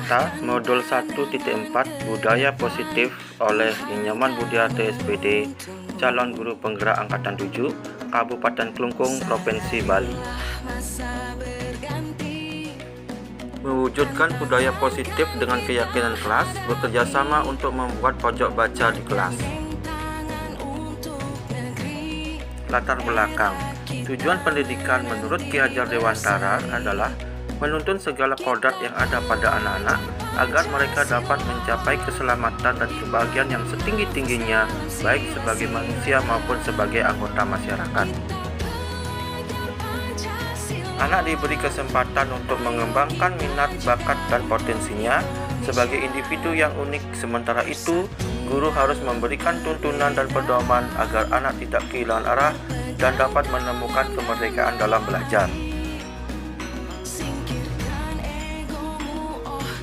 Nyata Modul 1.4 Budaya Positif oleh Inyoman Budiarte SPD, calon guru penggerak Angkatan 7, Kabupaten Klungkung, Provinsi Bali. Mewujudkan budaya positif dengan keyakinan kelas, bekerjasama untuk membuat pojok baca di kelas. Latar belakang. Tujuan pendidikan menurut Ki Hajar Dewantara adalah menuntun segala kodrat yang ada pada anak-anak agar mereka dapat mencapai keselamatan dan kebahagiaan yang setinggi-tingginya, baik sebagai manusia maupun sebagai anggota masyarakat. Anak diberi kesempatan untuk mengembangkan minat, bakat, dan potensinya sebagai individu yang unik. Sementara itu, guru harus memberikan tuntunan dan pedoman agar anak tidak kehilangan arah dan dapat menemukan kemerdekaan dalam belajar.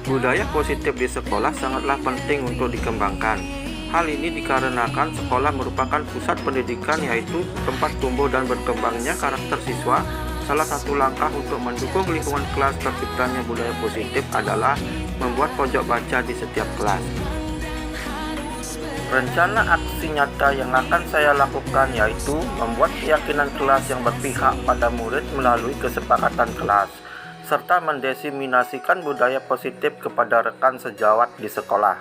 Budaya positif di sekolah sangatlah penting untuk dikembangkan. Hal ini dikarenakan sekolah merupakan pusat pendidikan, yaitu tempat tumbuh dan berkembangnya karakter siswa. Salah satu langkah untuk mendukung lingkungan kelas terciptanya budaya positif adalah membuat pojok baca di setiap kelas. Rencana aksi nyata yang akan saya lakukan yaitu membuat keyakinan kelas yang berpihak pada murid melalui kesepakatan kelas, serta mendiseminasikan budaya positif kepada rekan sejawat di sekolah.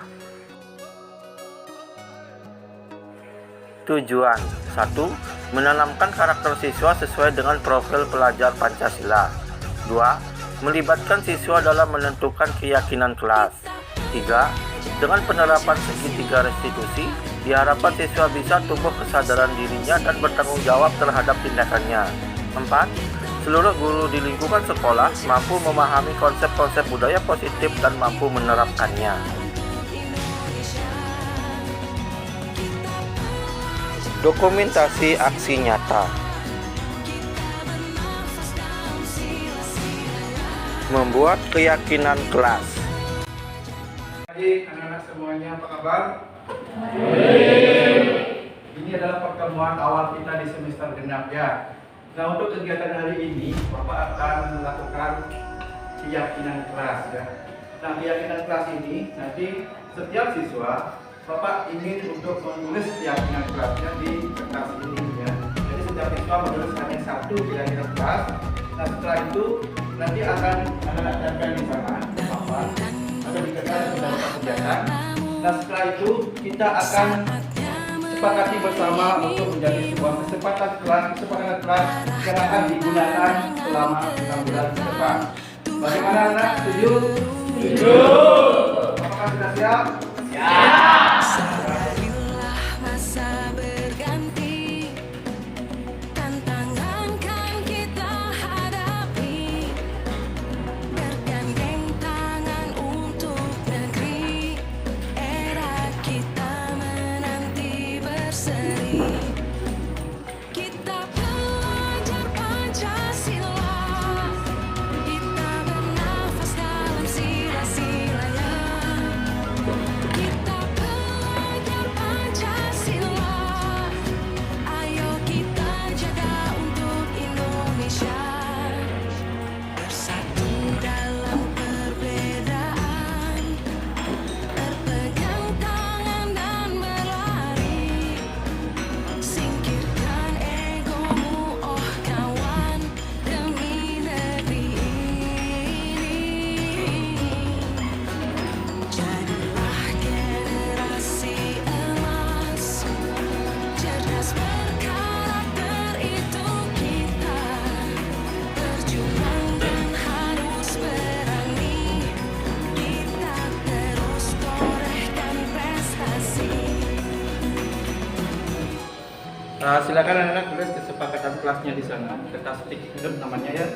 Tujuan 1. Menanamkan karakter siswa sesuai dengan profil pelajar Pancasila. 2. Melibatkan siswa dalam menentukan keyakinan kelas. 3. Dengan penerapan segitiga restitusi, diharapkan siswa bisa tumbuh kesadaran dirinya dan bertanggung jawab terhadap tindakannya. 4. Seluruh guru di lingkungan sekolah mampu memahami konsep-konsep budaya positif dan mampu menerapkannya. Dokumentasi aksi nyata. Membuat keyakinan kelas. Jadi anak-anak semuanya apa kabar? Ini adalah pertemuan awal kita di semester genap ya. Nah, untuk kegiatan hari ini Bapak akan melakukan keyakinan kelas ya. Nah, keyakinan kelas ini nanti setiap siswa Bapak ingin untuk menulis keyakinan kelasnya di kertas ini ya. Jadi setiap siswa menulis hanya satu keyakinan kelas. Nah, setelah itu nanti akan anak-anak tempel di sana Bapak atau di kertas yang sudah Bapak kerjakan. Nah, setelah itu kita akan sepakati bersama untuk menjadi sebuah kesepakatan kelas yang akan digunakan selama 6 bulan ke depan. Bagaimana anak? Setuju? Setuju. Apakah sudah siap? Siap. Silakan anak-anak tulis kesepakatan kelasnya di sana, kertas sticky note namanya ya.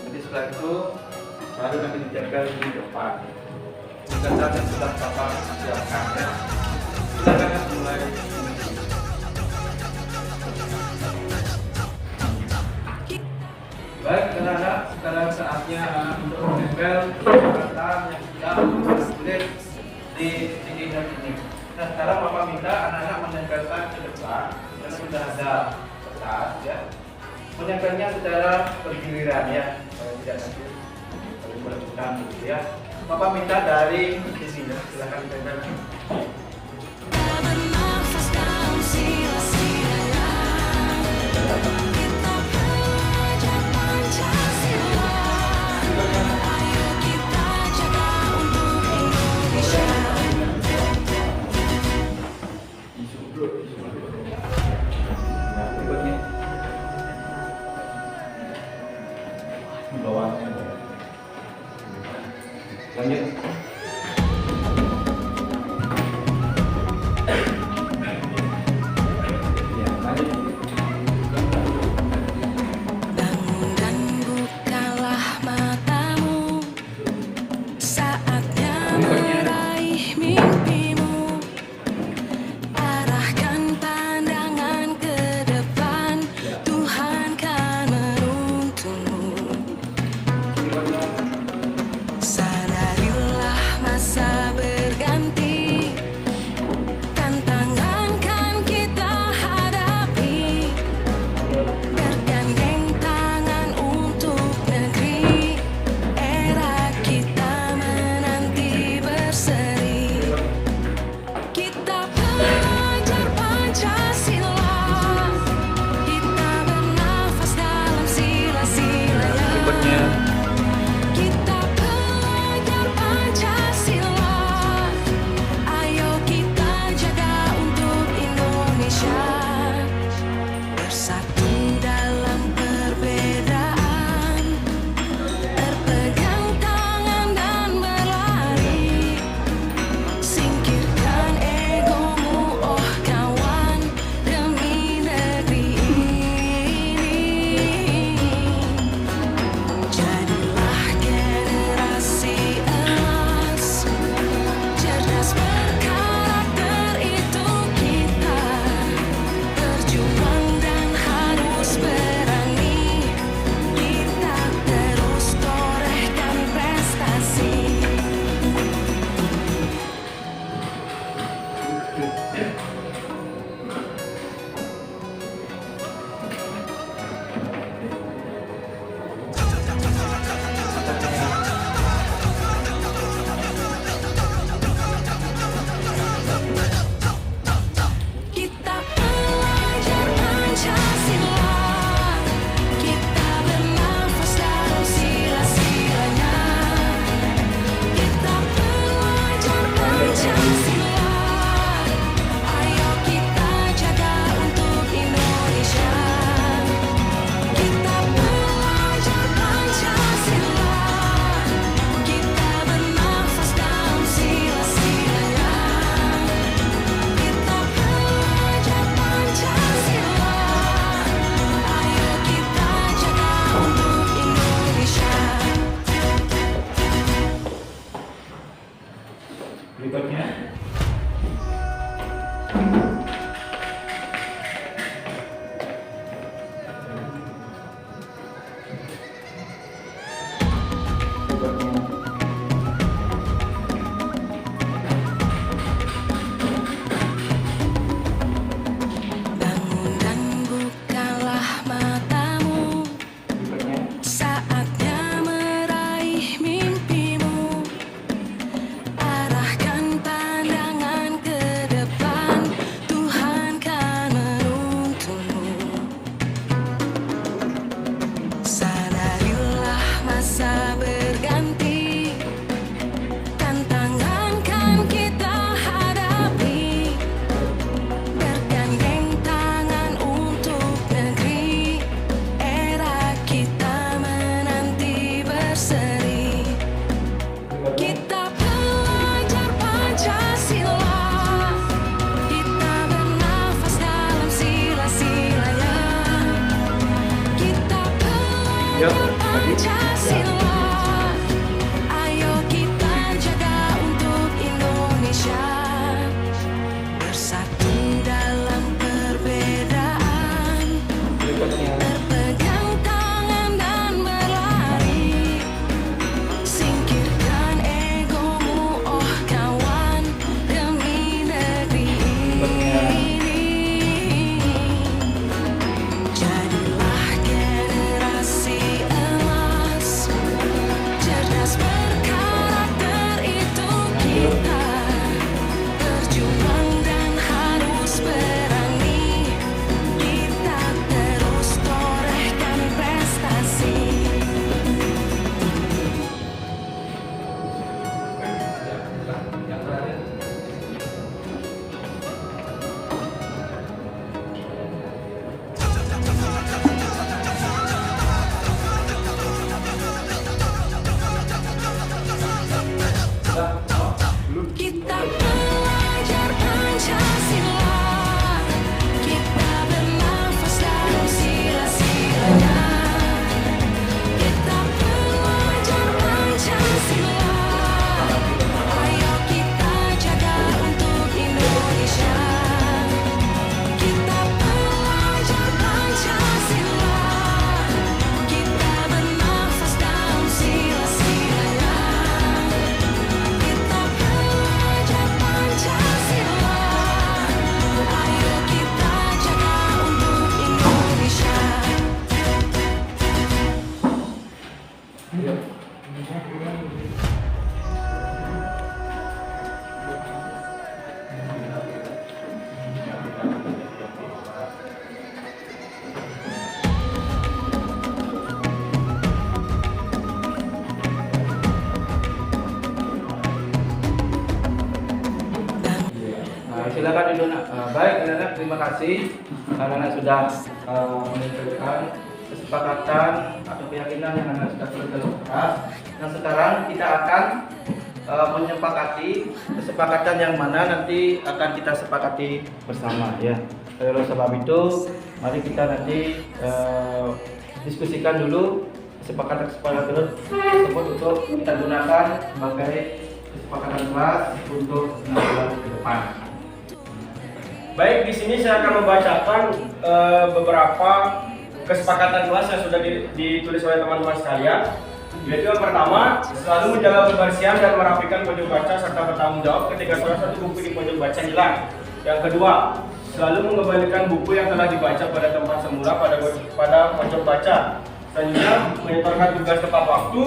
Jadi setelah itu baru nanti ditempel di depan. Kertas yang sudah Bapak siapkan ya. Silakan mulai. Baik anak-anak, sekarang saatnya untuk menempel kesepakatan yang sudah tulis di sticky note ini. Nah, sekarang Bapak minta anak-anak menempelkan ke depan. Sudah ada kertas ya, menempelnya secara bergiliran ya, supaya tidak nanti berlebihan gitu ya. Bapak minta dari sini ya, silakan tempel. Bernafas dalam sila-silanya, kita belajar Pancasila. Ayo kita jaga untuk Indonesia. Berikutnya. Di bawahnya. Lanjut. Ya, lanjut. Bangun dan bukalah matamu, saatnya meraih mimpimu. Arahkan pandangan ke depan, Tuhan kan menuntunmu. Sadarilah masa berganti, tantangan kan kita hadapi. Bergandeng tangan untuk negeri, era kita menanti berseri. Kita belajar Pancasila, kita bernafas dalam sila-silanya. Berikutnya. Kita belajar Pancasila, ayo kita jaga untuk Indonesia. Bersatu dalam perbedaan, berpegang tangan dan berlari. Singkirkan egomu, oh kawan, demi negeri ini. Jadilah generasi emas, cerdas berkarakter itu kita. Berjuang dan harus berani, kita terus torehkan prestasi. Kita belajar Pancasila, kita bernafas dalam sila-silanya. Kita belajar Pancasila, ayo kita jaga untuk Indonesia. Kita belajar Pancasila, kita bernafas dalam sila-silanya. Kita belajar Pancasila, ayo kita jaga untuk Indonesia. Berikutnya. Bangun dan bukalah matamu, saatnya meraih mimpimu. Arahkan pandangan ke depan, Tuhan kan menuntunmu. Sadarilah masa berganti, tantangan kan kita hadapi. Bergandeng tangan untuk negeri, era kita menanti berseri. Kita belajar Pancasila, kita bernafas dalam sila-silanya. Kita belajar Pancasila, ayo kita jaga untuk Indonesia. Bersatu dalam perbedaan, berpegang tangan dan berlari. Singkirkan egomu, oh kawan, demi negeri ini. Jadilah generasi emas, Silakan Ibu Nak. Baik anak-anak, terima kasih anak-anak sudah menunjukkan kesepakatan atau keyakinan yang anak sudah keras. Nah sekarang kita akan menyepakati kesepakatan yang mana nanti akan kita sepakati bersama ya. Oleh sebab itu mari kita nanti diskusikan dulu kesepakatan tersebut untuk kita gunakan sebagai kesepakatan kelas untuk 6 bulan ke depan. Baik, di sini saya akan membacakan beberapa kesepakatan kelas yang sudah ditulis oleh teman-teman sekalian. Yaitu yang pertama, selalu menjaga kebersihan dan merapikan pojok baca serta bertanggung jawab ketika salah satu buku di pojok baca hilang. Yang kedua, selalu mengembalikan buku yang telah dibaca pada tempat semula pada pojok baca. Selanjutnya, menyetorkan tugas tepat waktu.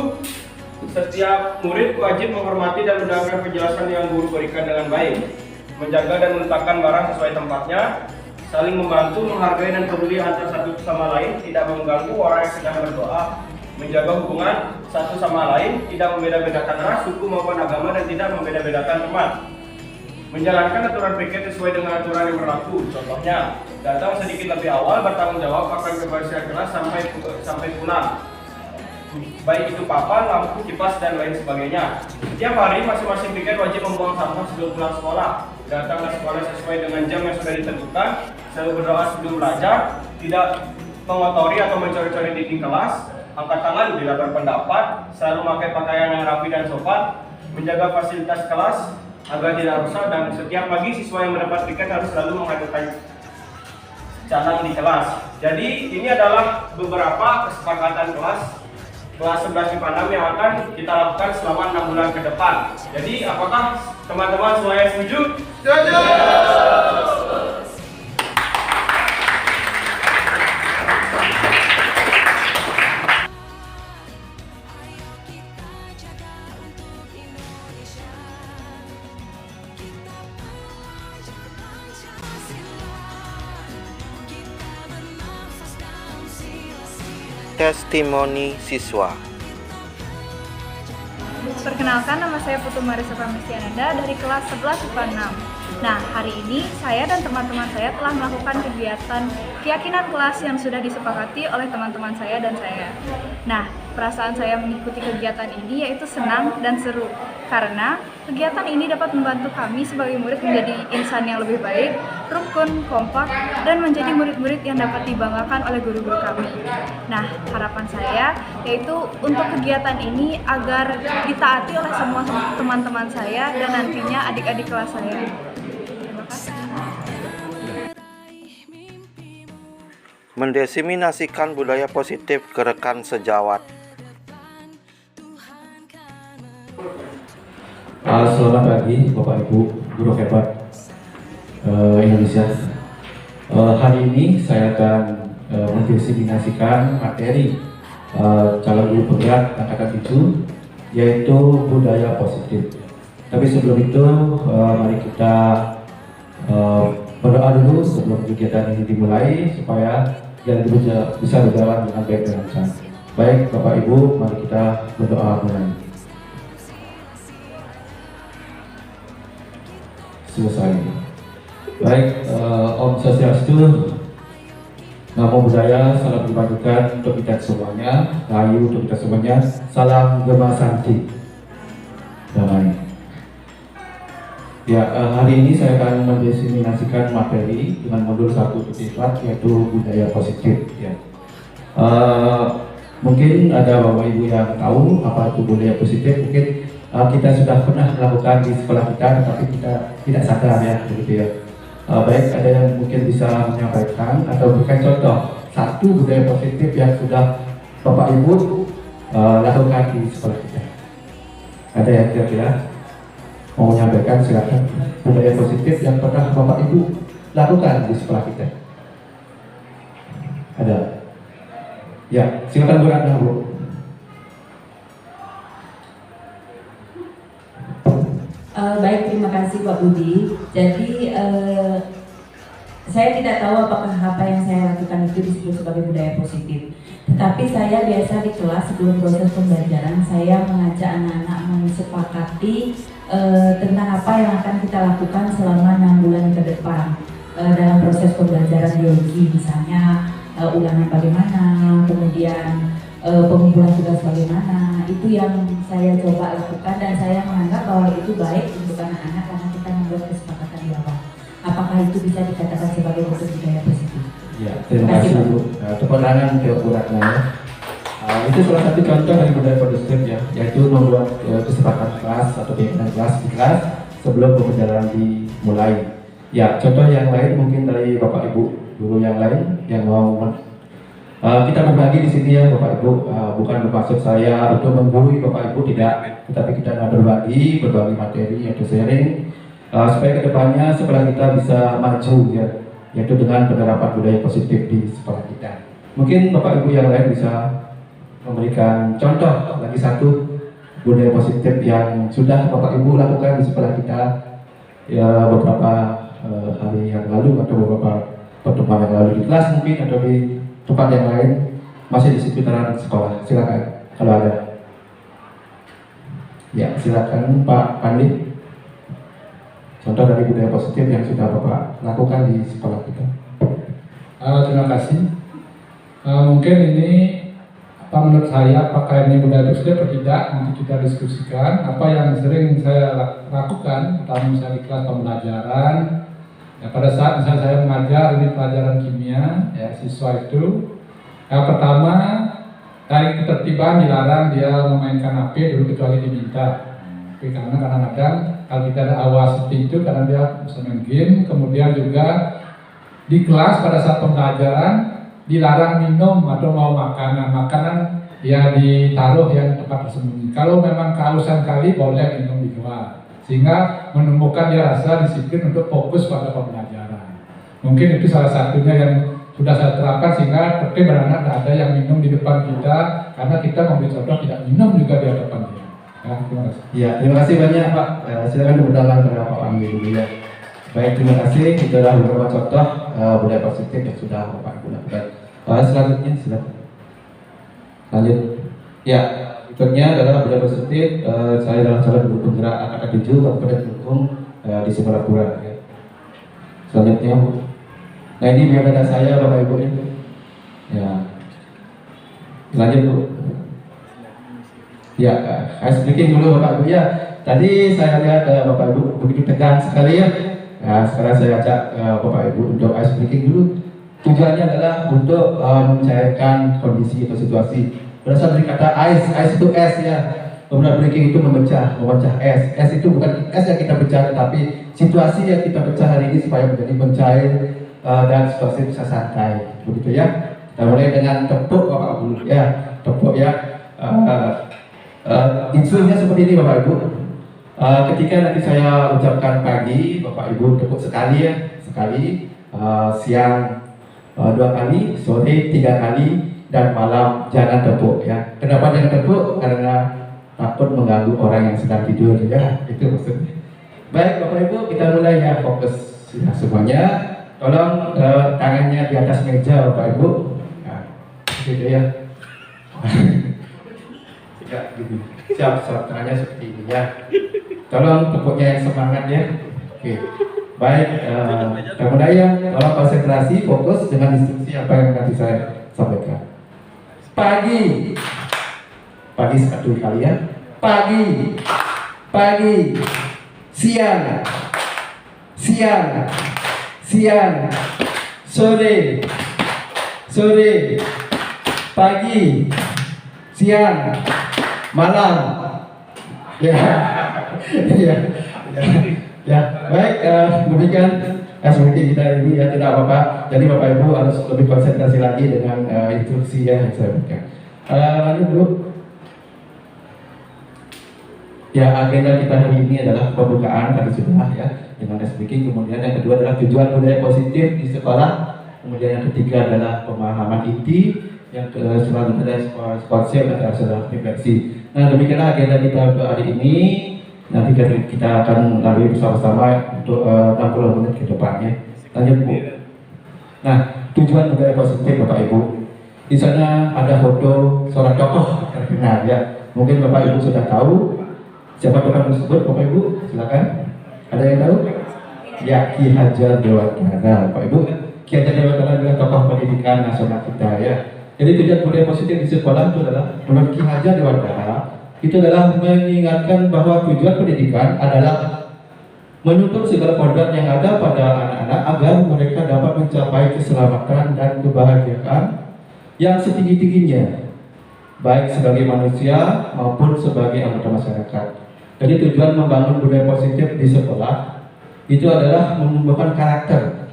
Setiap murid wajib menghormati dan mendengarkan penjelasan yang guru berikan dengan baik. Menjaga dan meletakkan barang sesuai tempatnya. Saling membantu, menghargai dan peduli antara satu sama lain, tidak mengganggu orang yang sedang berdoa. Menjaga hubungan satu sama lain, tidak membeda-bedakan ras, suku maupun agama, dan tidak membeda-bedakan teman. Menjalankan aturan pikir sesuai dengan aturan yang berlaku. Contohnya, datang sedikit lebih awal, bertanggung jawab akan kebersihan kelas sampai pulang. Baik itu papan, lampu, kipas, dan lain sebagainya. Setiap hari masing-masing piket wajib membuang sampah sebelum pulang sekolah. Datang ke sekolah sesuai dengan jam yang sudah ditentukan. Selalu berdoa sebelum belajar. Tidak mengotori atau mencuri-curi dinding kelas. Angkat tangan bila berpendapat. Selalu memakai pakaian yang rapi dan sopan. Menjaga fasilitas kelas agar tidak rusak. Dan setiap pagi siswa yang mendapat piket harus selalu mengadukan calang di kelas. Jadi ini adalah beberapa kesepakatan kelas 11 IPA 6 yang akan kita lakukan selama 6 bulan ke depan. Jadi apakah teman-teman semuanya setuju? Setuju! Testimoni siswa. Perkenalkan, nama saya Putu Marisa Pramestiananda dari kelas 11 IPA 6. Nah, hari ini saya dan teman-teman saya telah melakukan kegiatan keyakinan kelas yang sudah disepakati oleh teman-teman saya dan saya. Nah, perasaan saya mengikuti kegiatan ini yaitu senang dan seru, karena kegiatan ini dapat membantu kami sebagai murid menjadi insan yang lebih baik, rukun, kompak, dan menjadi murid-murid yang dapat dibanggakan oleh guru-guru kami. Nah, harapan saya yaitu untuk kegiatan ini agar ditaati oleh semua teman-teman saya dan nantinya adik-adik kelas saya. Terima kasih. Mendiseminasikan budaya positif ke rekan sejawat. Selamat pagi Bapak Ibu, guru hebat Indonesia. Hari ini saya akan mendiseminasikan materi calon guru penggerak angkatan 7, yaitu budaya positif. Tapi sebelum itu mari kita berdoa dulu sebelum kegiatan ini dimulai supaya bisa berjalan dengan baik dan lancar. Baik Bapak Ibu, mari kita berdoa mulai. Selesai. Baik, Om Swastiastu, Namo Buddhaya, salam kebajikan untuk kita semuanya, rahayu untuk kita semuanya, salam Gema Santi, damai. Ya, hari ini saya akan mendiseminasikan materi dengan modul 1.4 yaitu budaya positif. Ya. Mungkin ada Bapak Ibu yang tahu apa itu budaya positif, mungkin kita sudah pernah melakukan di sekolah kita, tapi kita tidak sadar ya, begitu ya. Baik, ada yang mungkin bisa menyampaikan atau berikan contoh satu budaya positif yang sudah Bapak Ibu lakukan di sekolah kita. Ada yang kira-kira mau menyampaikan, silakan. Budaya positif yang pernah Bapak Ibu lakukan di sekolah kita. Ada? Ya, silakan berada Bu. Baik, terima kasih Pak Budi. Jadi saya tidak tahu apakah apa yang saya lakukan itu disebut sebagai budaya positif. Tetapi saya biasa di kelas sebelum proses pembelajaran saya mengajak anak-anak mensepakati tentang apa yang akan kita lakukan selama 6 bulan ke depan dalam proses pembelajaran biologi, misalnya ulangan bagaimana, kemudian pengumpulan tugas bagaimana. Itu yang saya coba lakukan dan saya menganggap bahwa itu baik untuk anak-anak karena kita membuat kesepakatan di awal. Apakah itu bisa dikatakan sebagai bentuk budaya positif? Ya, terima kasih Bu. Tepuk tangan ke Bu Ratna ya. Itu salah satu contoh dari budaya positif ya, yaitu membuat kesepakatan kelas atau kegiatan kelas di kelas sebelum pembelajaran dimulai. Ya, contoh yang lain mungkin dari Bapak Ibu guru yang lain yang mau kita berbagi di sini ya Bapak Ibu, bukan bermaksud saya untuk menggurui Bapak Ibu, tidak, tetapi kita mau berbagi materi atau sharing supaya kedepannya sekolah kita bisa maju ya, yaitu dengan penerapan budaya positif di sekolah kita. Mungkin Bapak Ibu yang lain bisa memberikan contoh lagi satu budaya positif yang sudah Bapak Ibu lakukan di sekolah kita ya beberapa hari yang lalu atau beberapa pertemuan yang lalu di kelas mungkin atau di tempat yang lain masih di sekitaran sekolah. Silakan kalau ada. Ya, silakan Pak Pandi. Contoh dari budaya positif yang sudah Bapak lakukan di sekolah kita. Terima kasih. Mungkin ini menurut saya apakah ini budaya positif atau tidak, nanti kita diskusikan. Apa yang sering saya lakukan, pertama misalnya di kelas pembelajaran, ya, pada saat misalnya saya mengajar ini pelajaran kimia, ya, siswa itu yang pertama dari ketertiban dilarang dia memainkan HP dulu kecuali diminta. Tapi karena kadang-kadang kalau kita ada awas seperti itu karena dia bisa main game. Kemudian juga di kelas pada saat pembelajaran dilarang minum atau mau makanan ya ditaruh yang tempat tersembunyi. Kalau memang kehausan kali boleh minum di luar, sehingga menemukan dia rasa disiplin untuk fokus pada pembelajaran. Mungkin itu salah satunya yang sudah saya terapkan sehingga tertib anak tidak ada yang minum di depan kita, karena kita memberi contoh tidak minum juga di hadapan dia. Ya, terima kasih. Ya, terima kasih banyak Pak. Silakan diundangkan kepada Pak Amir dulu ya. Baik, terima kasih. Itu adalah beberapa contoh budaya positif yang sudah Bapak Ibu lakukan. Selanjutnya, silakan. Lanjut. Ya, berikutnya adalah budaya positif. Saya adalah salah satu penggerak angkatan 7 Kabupaten Kelungkung di Singapura. Ya. Selanjutnya, nah ini biodata saya Bapak Ibu ini. Ya. Lanjut Bu. Ya, ice breaking dulu Bapak Ibu ya. Tadi saya lihat Bapak Ibu begitu tegang sekali ya. Nah, sekarang saya ajak Bapak Ibu untuk ice breaking dulu. Tujuannya adalah untuk mencairkan kondisi atau situasi. Berasal dari kata ice itu es ya. Kemudian breaking itu memecah es. Es itu bukan es yang kita pecah, tapi situasi yang kita pecah hari ini supaya menjadi mencair dan situasi bisa santai. Begitu ya. Kita mulai dengan tepuk Bapak Ibu ya. Tepuk ya. Instruksinya seperti ini Bapak Ibu. Ketika nanti saya ucapkan pagi, Bapak Ibu tepuk sekali ya, sekali, siang 2 kali, sore 3 kali, dan malam jangan tepuk ya. Kenapa jangan tepuk? Karena takut mengganggu orang yang sedang tidur ya, itu maksudnya. Baik Bapak Ibu, kita mulai ya, fokus ya semuanya. Tolong tangannya di atas meja Bapak Ibu. Nah, gitu ya. Tidak gitu. Siap, tangannya seperti ini ya. Tolong tepuknya yang semangat ya. Oke. Baik, kemudian tolong konsentrasi, fokus dengan instruksi apa yang nanti saya sampaikan. Pagi, pagi satu kali ya. Pagi, pagi, siang, siang, siang, sore, sore, pagi, siang, malam. Ya, ya, ya, baik. Demikian seperti kita ini ya, tidak apa-apa. Jadi Bapak Ibu harus lebih konsentrasi lagi dengan instruksi yang saya berikan. Lanjut dulu. Ya, agenda kita hari ini adalah pembukaan tadi sudah ya dengan speaking. Kemudian yang kedua adalah tujuan budaya positif di sekolah. Kemudian yang ketiga adalah pemahaman inti. Yang selanjutnya adalah konsep atau adalah refleksi. Nah, demikianlah agenda kita untuk hari ini. Nanti kita akan lalui bersama-sama untuk 60 menit ke depannya. Lanjut Bu. Nah, tujuan budaya positif Bapak Ibu. Di sana ada foto seorang tokoh terkenal ya. Mungkin Bapak Ibu sudah tahu Siapa tokoh tersebut, Bapak Ibu? Silakan. Ada yang tahu? Ya, Ki Hajar Dewantara, Bapak Ibu. Ki Hajar Dewantara adalah tokoh pendidikan nasional kita ya. Jadi tujuan budaya positif di sekolah itu adalah menurut Ki Hajar Dewantara itu adalah mengingatkan bahwa tujuan pendidikan adalah menuntut segala kodrat yang ada pada anak-anak agar mereka dapat mencapai keselamatan dan kebahagiaan yang setinggi-tingginya, baik sebagai manusia maupun sebagai anggota masyarakat. Jadi tujuan membangun budaya positif di sekolah itu adalah menumbuhkan karakter.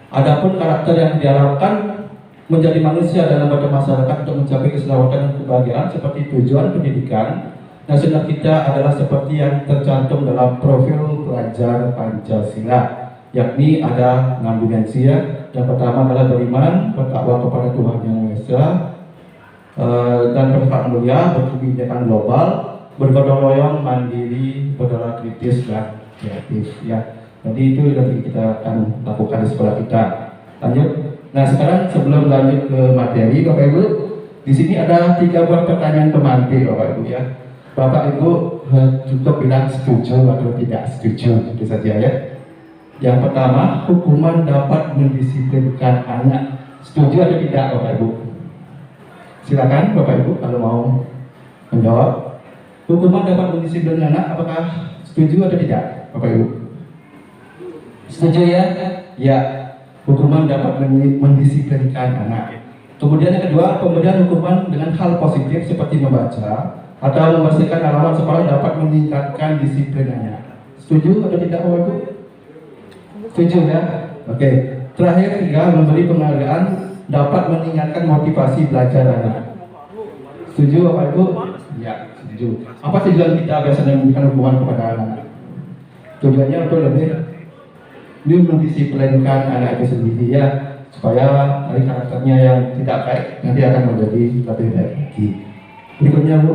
Adapun karakter yang diharapkan menjadi manusia dalam pada masyarakat untuk mencapai keselamatan dan kebahagiaan seperti tujuan pendidikan nasional kita adalah seperti yang tercantum dalam profil pelajar Pancasila, yakni ada 6 dimensi ya. Yang pertama adalah beriman, bertakwa kepada Tuhan Yang Maha Esa, dan bersikap mulia, berkebijakan global, bergotong royong, mandiri, berdoa kritis dan kreatif ya. Jadi itu yang kita akan lakukan di sekolah kita. Lanjut. Nah sekarang sebelum lanjut ke materi, Bapak Ibu, di sini ada 3 buah pertanyaan pemantik, Bapak Ibu ya. Bapak Ibu cukup bilang setuju atau tidak setuju, itu saja ya. Yang pertama, hukuman dapat mendisiplinkan anak. Setuju atau tidak, Bapak Ibu? Silakan Bapak Ibu kalau mau menjawab. Hukuman dapat mendisiplinkan anak, apakah setuju atau tidak, Bapak Ibu? Setuju ya? Ya, hukuman dapat mendisiplinkan anak. Kemudian yang kedua, pemberian hukuman dengan hal positif seperti membaca atau membersihkan halaman sekolah dapat meningkatkan disiplinnya. Setuju atau tidak, Bapak Ibu? Setuju ya? Oke. Terakhir, 3, memberi penghargaan dapat meningkatkan motivasi belajar anak. Setuju, Bapak Ibu? Ya, setuju. Apa tujuan kita biasanya memberikan hukuman kepada anak? Tujuannya untuk lebih mendisiplinkan anak itu sendiri ya, supaya dari karakternya yang tidak baik nanti akan menjadi lebih baik lagi. Berikutnya, Bu.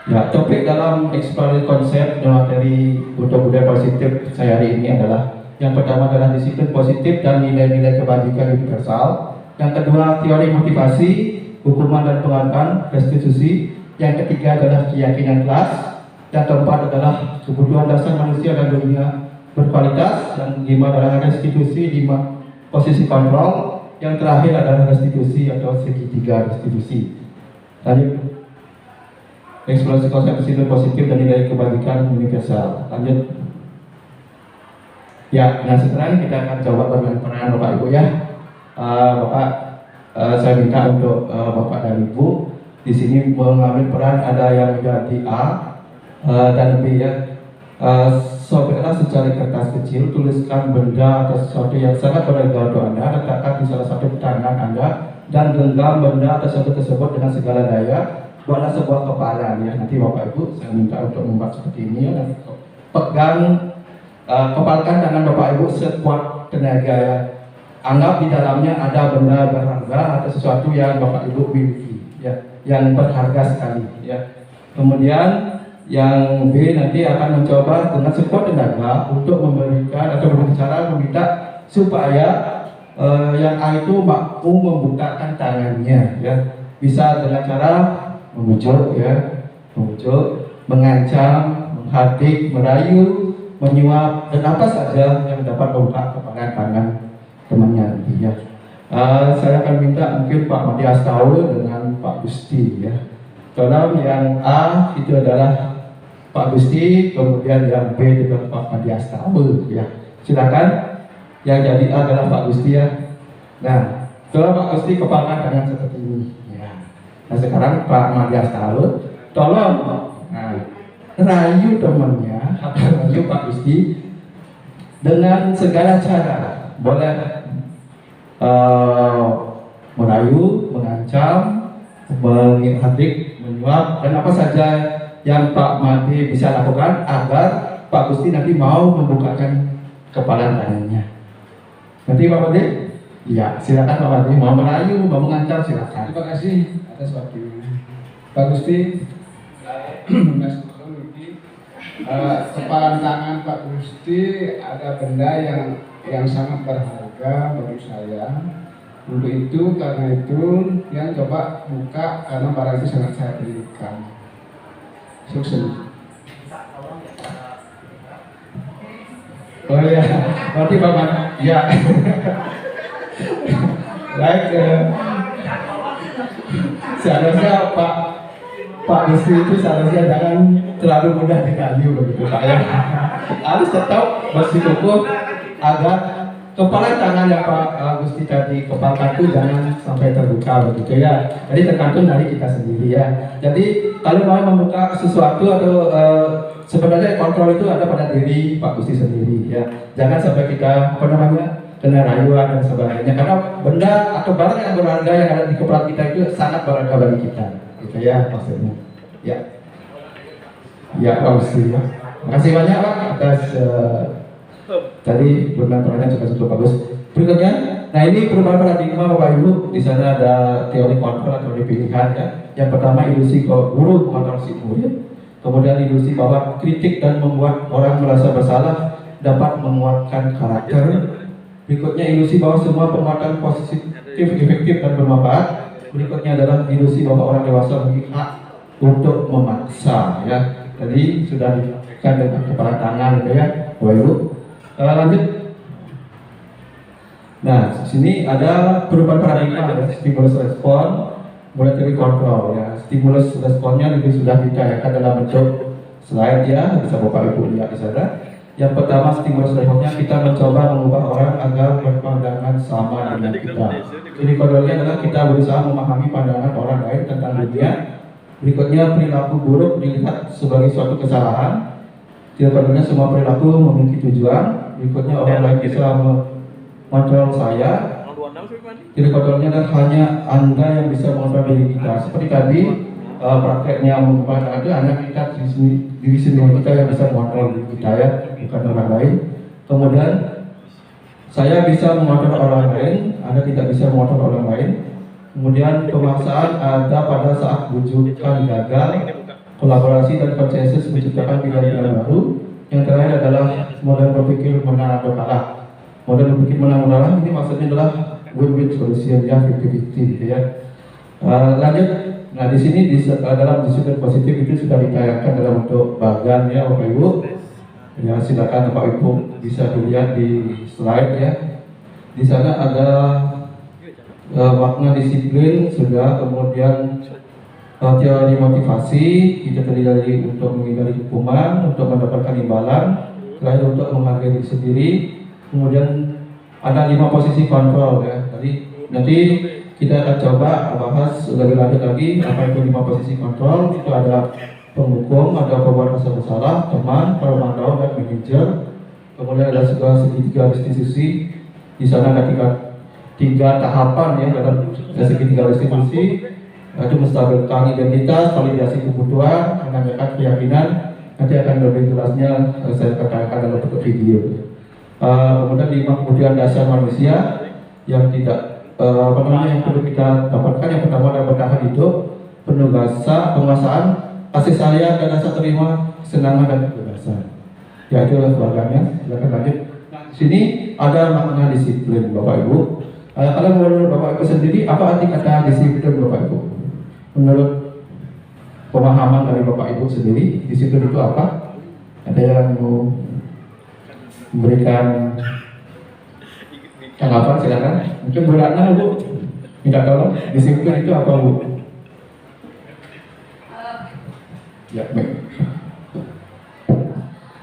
Ya, topik dalam eksplorasi konsep dan materi untuk budaya positif saya hari ini adalah yang pertama adalah disiplin positif dan nilai-nilai kebajikan universal. Yang kedua, teori motivasi, hukuman dan penghargaan, restitusi. Yang ketiga adalah keyakinan kelas. Yang keempat adalah kebutuhan dasar manusia dan dunia berkualitas. Yang kelima adalah restitusi, 5 posisi kontrol. Yang terakhir adalah restitusi atau segitiga restitusi. Lanjut. Eksplorasi konsep disiplin positif dan nilai kebajikan universal. Lanjut. Ya, nah sekarang kita akan coba bermain peran Bapak Ibu ya. Bapak, saya minta untuk Bapak dan Ibu di sini mengambil peran, ada yang menjadi A dan B ya. Sobeklah secari kertas kecil, tuliskan benda atau sesuatu yang sangat berharga untuk Anda, letakkan di salah satu tangan Anda dan genggam benda atau sesuatu tersebut dengan segala daya. Buatlah sebuah kepalan ya. Nanti Bapak Ibu saya minta untuk membuat seperti ini ya. Pegang, kepalkan tangan Bapak Ibu sekuat tenaga ya. Anggap di dalamnya ada benda berharga atau sesuatu yang Bapak Ibu miliki ya, yang berharga sekali ya. Kemudian yang B nanti akan mencoba dengan sekuat tenaga untuk memberikan atau berbicara meminta supaya yang A itu mampu membukakan tangannya ya. Bisa dengan cara memujuk ya, memujuk, mengancam, menghardik, merayu, menyuap, dan apa saja yang dapat membuka kepada tangan temannya nantinya. Saya akan minta mungkin Pak Madi Astawa dengan Pak Gusti ya. Tolong yang A itu adalah Pak Gusti, kemudian yang B dengan Pak Madi Astawa ya. Silakan. Yang jadi A adalah Pak Gusti ya. Nah, tolong Pak Gusti kepalkan tangan seperti ini. Nah sekarang Pak Madi Astawa, tolong rayu temannya atau rayu Pak Gusti dengan segala cara. Boleh merayu, mengancam, menghardik, menyuap, dan apa saja yang Pak Madi bisa lakukan agar Pak Gusti nanti mau membukakan kepala tangannya. Nanti Pak Madi? Iya, silakan Pak Madi. Mau merayu, mau mengancam, silakan. Terima kasih atas waktunya. Pak Gusti, kepalan tangan Pak Gusti ada benda yang sangat berharga bagi saya. Untuk itu, karena itu, yang coba buka karena barang itu sangat saya berikan. Sukses. Oh ya, berarti Bapak, ya. Baik, seharusnya Pak Gusti itu seharusnya jangan terlalu mudah dikayu begitu Pak ya. Harus tetap bersikukuh agar kepala tangan yang Pak Gusti tadi kepalkan itu jangan sampai terbuka begitu ya. Jadi tergantung dari kita sendiri ya. Jadi kalau mau membuka sesuatu atau sebenarnya kontrol itu ada pada diri Pak Gusti sendiri ya. Jangan sampai kita kena rayuan dan sebagainya. Karena benda atau barang yang berharga yang ada di kepala kita itu sangat berharga bagi kita. Gitu ya maksudnya. Ya. Ya Pak Gusti ya. Terima kasih banyak Pak atas tadi perannya cukup bagus. Berikutnya, nah ini perubahan paradigma Bapak Ibu. Di sana ada teori kontrol atau teori pilihan ya. Yang pertama ilusi guru mengontrol si murid. Kemudian ilusi bahwa kritik dan membuat orang merasa bersalah dapat menguatkan karakter. Berikutnya ilusi bahwa semua penguatan positif efektif dan bermanfaat. Berikutnya adalah ilusi bahwa orang dewasa memiliki hak untuk memaksa ya. Tadi sudah diberikan dengan kepala tangan gitu ya, Bapak Ibu. Lanjut. Nah, sini ada perubahan paradigma ada stimulus respon, mulai dari kontrol ya. Stimulus responnya lebih sudah dikayakan dalam bentuk slide ya, bisa Bapak Ibu lihat di sana. Yang pertama stimulus responnya kita mencoba mengubah orang agar berpandangan sama dengan kita. Jadi kodenya adalah kita berusaha memahami pandangan orang lain tentang dunia. Berikutnya perilaku buruk dilihat sebagai suatu kesalahan. Tidak peduli semua perilaku memiliki tujuan. Berikutnya orang lain bisa mengontrol saya. Tidak peduli adalah hanya Anda yang bisa mengontrol diri kita. Seperti tadi prakteknya mengubah ada anak kita diri sendiri kita yang bisa mengontrol diri kita ya, bukan orang lain. Kemudian saya bisa mengontrol orang lain, Anda tidak bisa mengontrol orang lain. Kemudian pemaksaan ada pada saat bujukan gagal, kolaborasi dan konsensus menciptakan pilihan-pilihan baru. Yang terakhir adalah model berpikir menang atau kalah. Model berpikir menang atau kalah ini maksudnya adalah win-win solution ya, 50-50 gitu ya. Lanjut, nah di sini dalam disiplin positif itu sudah dikayakan dalam bentuk bagan ya Bapak Ibu. Ya silakan Bapak Ibu bisa dilihat di slide ya. Di sana ada makna disiplin sudah, kemudian teori motivasi kita terdiri dari untuk menghindari hukuman, untuk mendapatkan imbalan, terakhir untuk menghargai diri sendiri. Kemudian ada 5 posisi kontrol ya. Jadi nanti kita akan coba bahas lebih lanjut lagi apa itu 5 posisi kontrol. Itu ada penghukum, ada pembuat rasa bersalah, teman, pemantau dan manajer. Kemudian ada segitiga restitusi. Di sana ada 3 tahapan ya dalam segitiga restitusi, yaitu menstabilkan identitas, validasi kebutuhan, menanyakan keyakinan. Nanti akan lebih jelasnya saya katakan dalam bentuk video. Kemudian 5 kebutuhan dasar manusia yang tidak yang perlu kita dapatkan. Yang pertama adalah bertahan hidup, penguasaan, kasih sayang dan rasa terima, kesenangan dan kebebasan. Ya itu sebagainya. Silakan lanjut. Nah, di sini ada makna disiplin Bapak Ibu. Kalau menurut Bapak Ibu sendiri, apa arti kata disiplin Bapak Ibu? Menurut pemahaman dari Bapak Ibu sendiri, disiplin itu apa? Ada yang mau memberikan tanggapan silakan. Mungkin Bu Ratna Bu, minta tolong. Disiplin itu apa Bu? Ya, baik.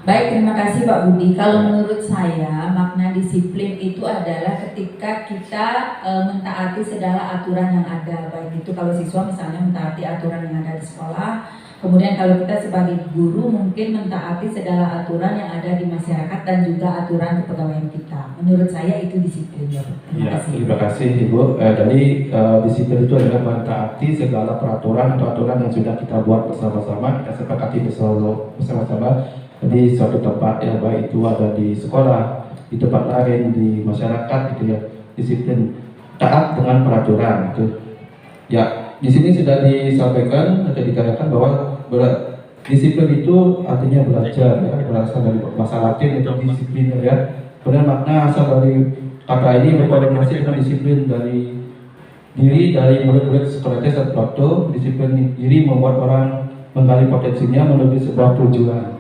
Baik, terima kasih Pak Budi. Kalau menurut saya, makna disiplin itu adalah ketika kita mentaati segala aturan yang ada. Baik itu kalau siswa misalnya mentaati aturan yang ada di sekolah. Kemudian kalau kita sebagai guru mungkin mentaati segala aturan yang ada di masyarakat dan juga aturan kepegawaian kita. Menurut saya itu disiplin. Terima kasih. Terima kasih Ibu. Jadi disiplin itu adalah mentaati segala peraturan atau aturan yang sudah kita buat bersama-sama, kita sepakati bersama-sama. Jadi suatu tempat ya, baik itu ada di sekolah, di tempat lain, di masyarakat gitu ya, disiplin taat dengan peraturan itu. Ya, di sini sudah disampaikan atau dikatakan bahwa disiplin itu artinya belajar ya, berasal dari bahasa Latin itu disiplin ya. Kemudian makna asal dari kata ini berkoordinasi dengan disiplin dari diri dari murid-murid Socrates dan Plato. Disiplin diri membuat orang menggali potensinya menuju sebuah tujuan.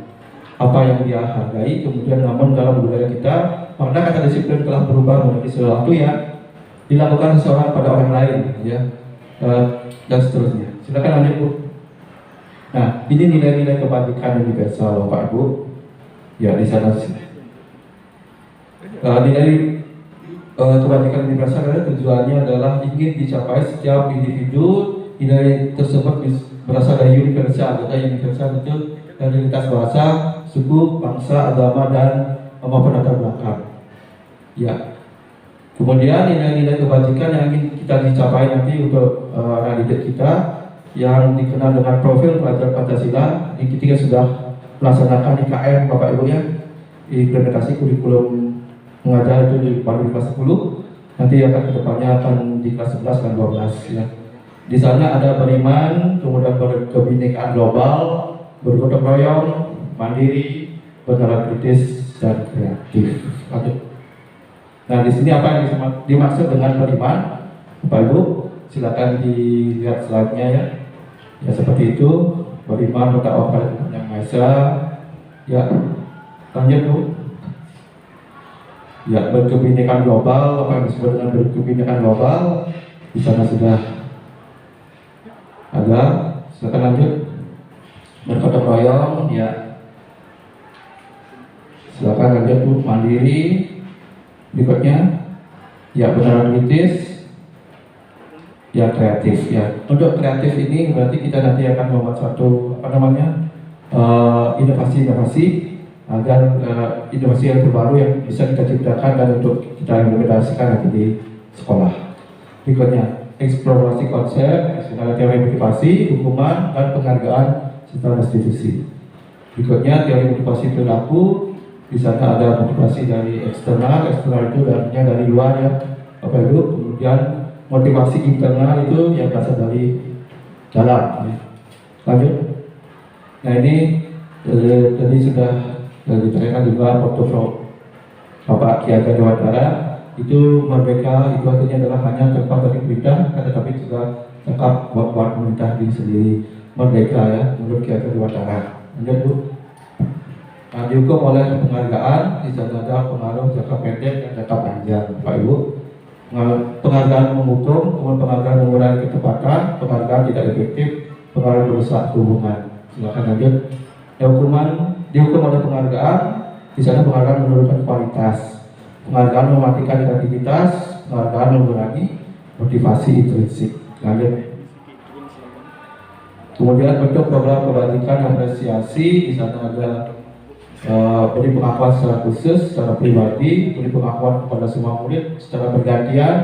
apa yang dia hargai. Kemudian namun dalam budaya kita, makna kata disiplin telah berubah menjadi sesuatu yang dilakukan seseorang pada orang lain, ya, dan seterusnya. Silakan lanjut, Bu. Nah, ini nilai-nilai kebajikan universal, Bapak Ibu. Ya, di sana nilai kebajikan universal adalah tujuannya adalah ingin dicapai setiap individu. Nilai tersebut berasal dari universal. Kata universal itu dari lintas bahasa, suku, bangsa, agama, dan maupun latar belakang. Ya. Kemudian nilai-nilai kebajikan yang ingin kita dicapai nanti untuk anak didik kita yang dikenal dengan profil pelajar Pancasila. Ini kita sudah melaksanakan IKM, Bapak Ibu ya, implementasi kurikulum mengajar itu di kelas 10. Nanti akan kedepannya akan di kelas 11 dan 12 ya. Di sana ada beriman, kemudian berkebinekaan global, bergotong royong, mandiri, bernalar kritis, dan kreatif. Nah, di sini apa yang dimaksud dengan beriman, Bapak Ibu? Silakan dilihat slide-nya ya. Ya seperti itu, beriman bertakwa kepada Tuhan Yang Maha Esa. Ya, lanjut Bu. Ya, berkebinekaan global, apa yang disebut dengan berkebinekaan global, di sana sudah ada. Silakan lanjut. Bergotong royong, ya. Silakan lanjut Bu. Mandiri. Berikutnya, ya benar kritis, ya kreatif ya. Untuk kreatif ini berarti kita nanti akan membuat suatu inovasi-inovasi agar inovasi yang terbaru yang bisa kita ciptakan dan untuk kita implementasikan nanti di sekolah. Berikutnya, eksplorasi konsep, teori motivasi, hukuman, dan penghargaan serta restitusi. Berikutnya, teori motivasi perilaku. Di sana ada motivasi dari eksternal itu artinya dari luar ya, Bapak Ibu. Kemudian motivasi internal itu yang berasal dari dalam. Ya. Lanjut. Nah ini tadi sudah diterangkan juga portofolio Bapak Ki Ageng Dewantara. Itu merdeka itu artinya adalah hanya terlepas dari perintah, tetapi juga tetap buat pemerintah diri sendiri. Merdeka ya, menurut Ki Ageng Dewantara. Lanjut Bu. Nah, dihukum oleh penghargaan, di sana ada pengaruh jangka pendek dan jangka panjang, Pak Ibu. Penghargaan menghukum, kemudian penghargaan mengurangi ketepatan, penghargaan tidak efektif, penghargaan merusak hubungan. Silakan lanjut. Dihukum oleh penghargaan, di sana penghargaan menurunkan kualitas, penghargaan mematikan kreativitas, penghargaan mengurangi motivasi intrinsik. Lanjut. Kemudian bentuk program kebajikan apresiasi, di sana ada beri pengakuan secara khusus, secara pribadi, beri pengakuan kepada semua murid secara bergantian,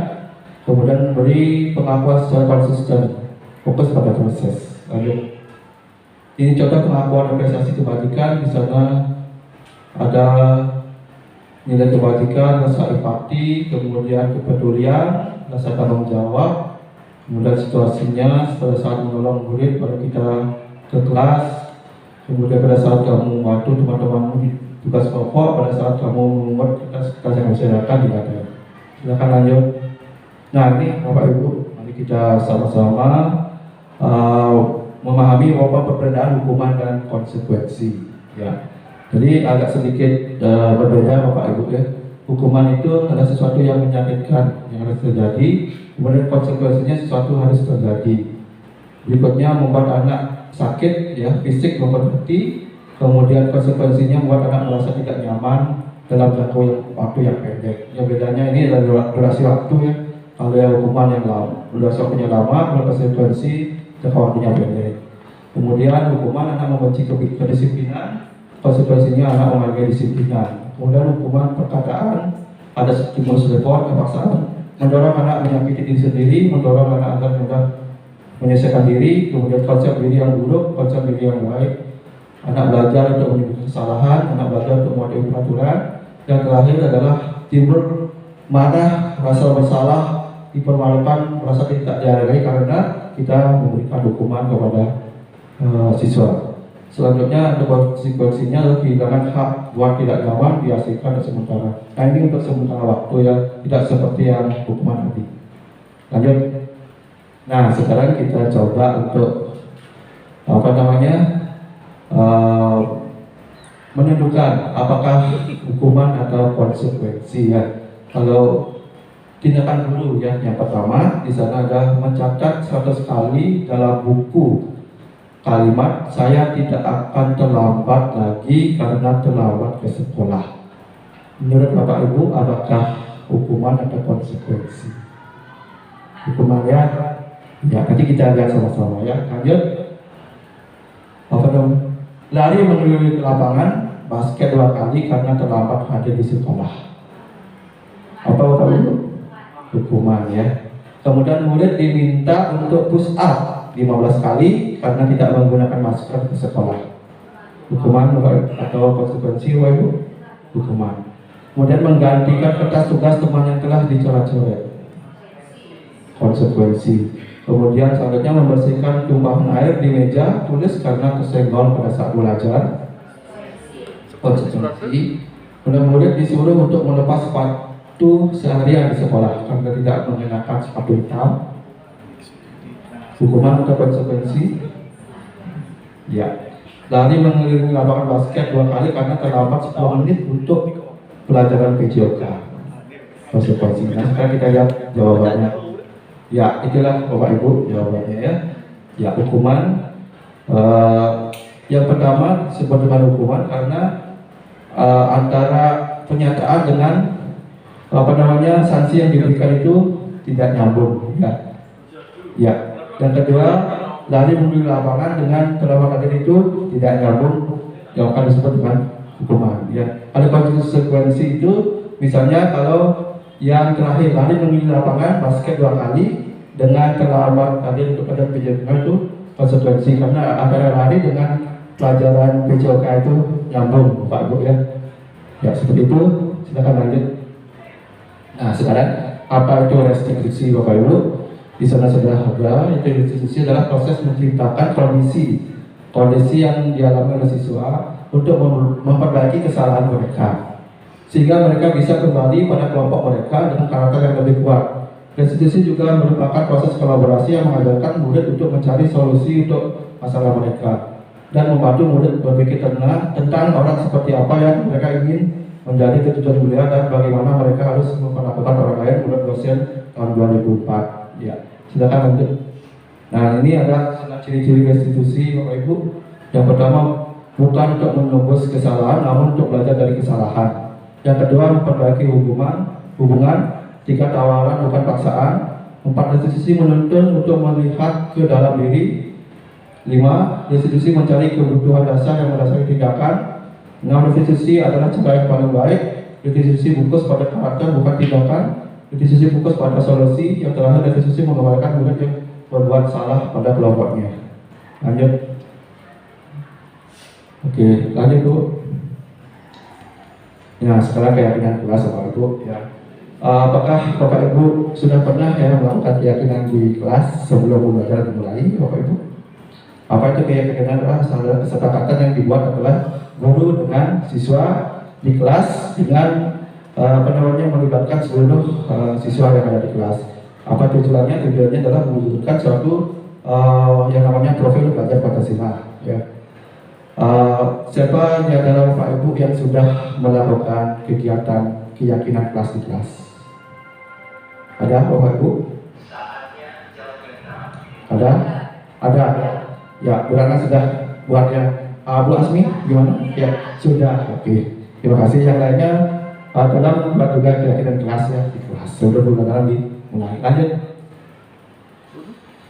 kemudian beri pengakuan secara konsisten, fokus pada proses. Lalu, ini contoh pengakuan apresiasi kebajikan. Di sana ada nilai kebajikan, rasa empati, kemudian kepedulian, rasa tanggung jawab, kemudian situasinya pada saat menolong murid pada kita ke kelas. Kemudian pada saat kamu membantu teman-temanmu di tugas kelompok, pada saat kamu membuat tugas yang masyarakat di ada. Silakan lanjut. Nah ini Bapak Ibu, mari kita sama-sama memahami apa perbedaan hukuman dan konsekuensi. Ya, jadi agak sedikit berbeda Bapak Ibu ya. Hukuman itu adalah sesuatu yang menyakitkan yang harus terjadi, kemudian konsekuensinya sesuatu harus terjadi. Berikutnya membuat anak sakit ya, fisik maupun hati, kemudian konsekuensinya membuat anak merasa tidak nyaman dalam jangka waktu yang pendek. Ya bedanya ini adalah durasi waktu ya. Kalau yang hukuman yang lama, durasi waktunya lama, konsekuensi jangka waktunya pendek. Kemudian hukuman anak membenci kedisiplinan, konsekuensinya anak menghargai disiplinan. Kemudian hukuman perkataan, ada stimulus report, kepaksaan, mendorong anak menyakiti diri sendiri, mendorong anak agar mudah menyelesaikan diri, kemudian konsep diri yang buruk, konsep diri yang baik. Anak belajar untuk menyebut kesalahan, anak belajar untuk mematuhi peraturan. Yang terakhir adalah timbul marah, rasa bersalah, dipermalukan, merasa tidak dihargai karena kita memberikan hukuman kepada siswa. Selanjutnya untuk konsekuensinya adalah kehilangan hak buat tidak nyaman dihasilkan sementara. Nah ini untuk sementara waktu ya, tidak seperti yang hukuman tadi. Lanjut. Nah sekarang kita coba untuk menentukan apakah hukuman atau konsekuensi ya. Kalau tindakan guru ya, yang pertama di sana ada mencatat 100 kali dalam buku kalimat saya tidak akan terlambat lagi karena terlambat ke sekolah. Menurut Bapak Ibu, apakah hukuman atau konsekuensi? Hukuman ya, nanti kita lihat sama-sama ya. Lanjut. Apa dong? Lari mengelilingi lapangan basket 2 kali karena terlambat hadir di sekolah. Apa Bapak Ibu? Hukuman ya. Kemudian murid diminta untuk push up 15 kali karena tidak menggunakan masker ke sekolah. Hukuman atau konsekuensi Bapak Ibu? Hukuman. Kemudian menggantikan kertas tugas teman yang telah dicoret-coret. Konsekuensi. Kemudian selanjutnya membersihkan tumpahan air di meja tulis karena kesenggol pada saat belajar. Konsekuensi. Kemudian murid disuruh untuk melepas sepatu seharian di sekolah karena tidak mengenakan sepatu hitam. Hukuman atau konsekuensi? Ya. Lari mengelilingi lapangan basket 2 kali karena terlambat 10 menit untuk pelajaran PJOK. Konsekuensinya. Sekarang kita lihat jawabannya. Ya, itulah Bapak Ibu jawabannya ya. Ya, hukuman yang pertama disebut dengan hukuman karena antara penyataan dengan sanksi yang diberikan itu tidak nyambung ya. Ya. Yang kedua, lari menuju lapangan dengan terlambat hadir itu tidak nyambung, yang akan disebut dengan hukuman ya. Ada konsekuensi itu misalnya kalau yang terakhir lari menuju lapangan basket 2 kali dengan terlambat hadir untuk pada PJOK itu konsekuensi karena antara lari dengan pelajaran PJOK itu nyambung Pak Ibu ya. Ya seperti itu, silakan lanjut. Nah sekarang apa itu restitusi Bapak Ibu? Di sana sudah ada, itu restitusi adalah proses menciptakan kondisi yang dialami oleh siswa untuk memperbaiki kesalahan mereka sehingga mereka bisa kembali pada kelompok mereka dengan karakter yang lebih kuat. Restitusi juga merupakan proses kolaborasi yang mengajarkan murid untuk mencari solusi untuk masalah mereka dan membantu murid berpikir tenang tentang orang seperti apa yang mereka ingin menjadi tujuan kuliah dan bagaimana mereka harus memperlakukan orang lain menurut dosen tahun 2004. Ya, silakan lanjut. Nah, ini ada ciri-ciri restitusi Bapak Ibu. Yang pertama, bukan untuk menembus kesalahan, namun untuk belajar dari kesalahan. Yang kedua, memperbaiki hubungan. 3, tawaran bukan paksaan. 4, restitusi menuntun untuk melihat ke dalam diri. 5, restitusi mencari kebutuhan dasar yang mendasari tindakan. 6, restitusi adalah cara yang paling baik. Restitusi fokus pada karakter bukan tindakan. Restitusi fokus pada solusi. Yang terakhir, restitusi mengembalikan murid yang berbuat salah pada kelompoknya. Lanjut. Oke, lanjut Bu. Nah, sekarang keyakinan kelas Bapak Ibu ya. Apakah Bapak Ibu sudah pernah ya melakukan keyakinan di kelas sebelum belajar dimulai Bapak Ibu? Apa itu keyakinan? Adalah kesepakatan yang dibuat oleh guru dengan siswa di kelas dengan melibatkan seluruh siswa yang ada di kelas. Apa tujuannya? Tujuannya adalah mewujudkan suatu yang namanya profil belajar Pancasila ya. Siapa di antara Bapak Ibu yang sudah melakukan kegiatan keyakinan kelas di kelas? Ada Bapak Ibu? Ada? Ada. Ya, Bu Rana sudah buatnya. Bu Asmi gimana? Ya, sudah. Oke. Terima kasih. Yang lainnya dalam buat juga keyakinan kelas ya di kelas. Sudah bulan dimulai. Lanjut.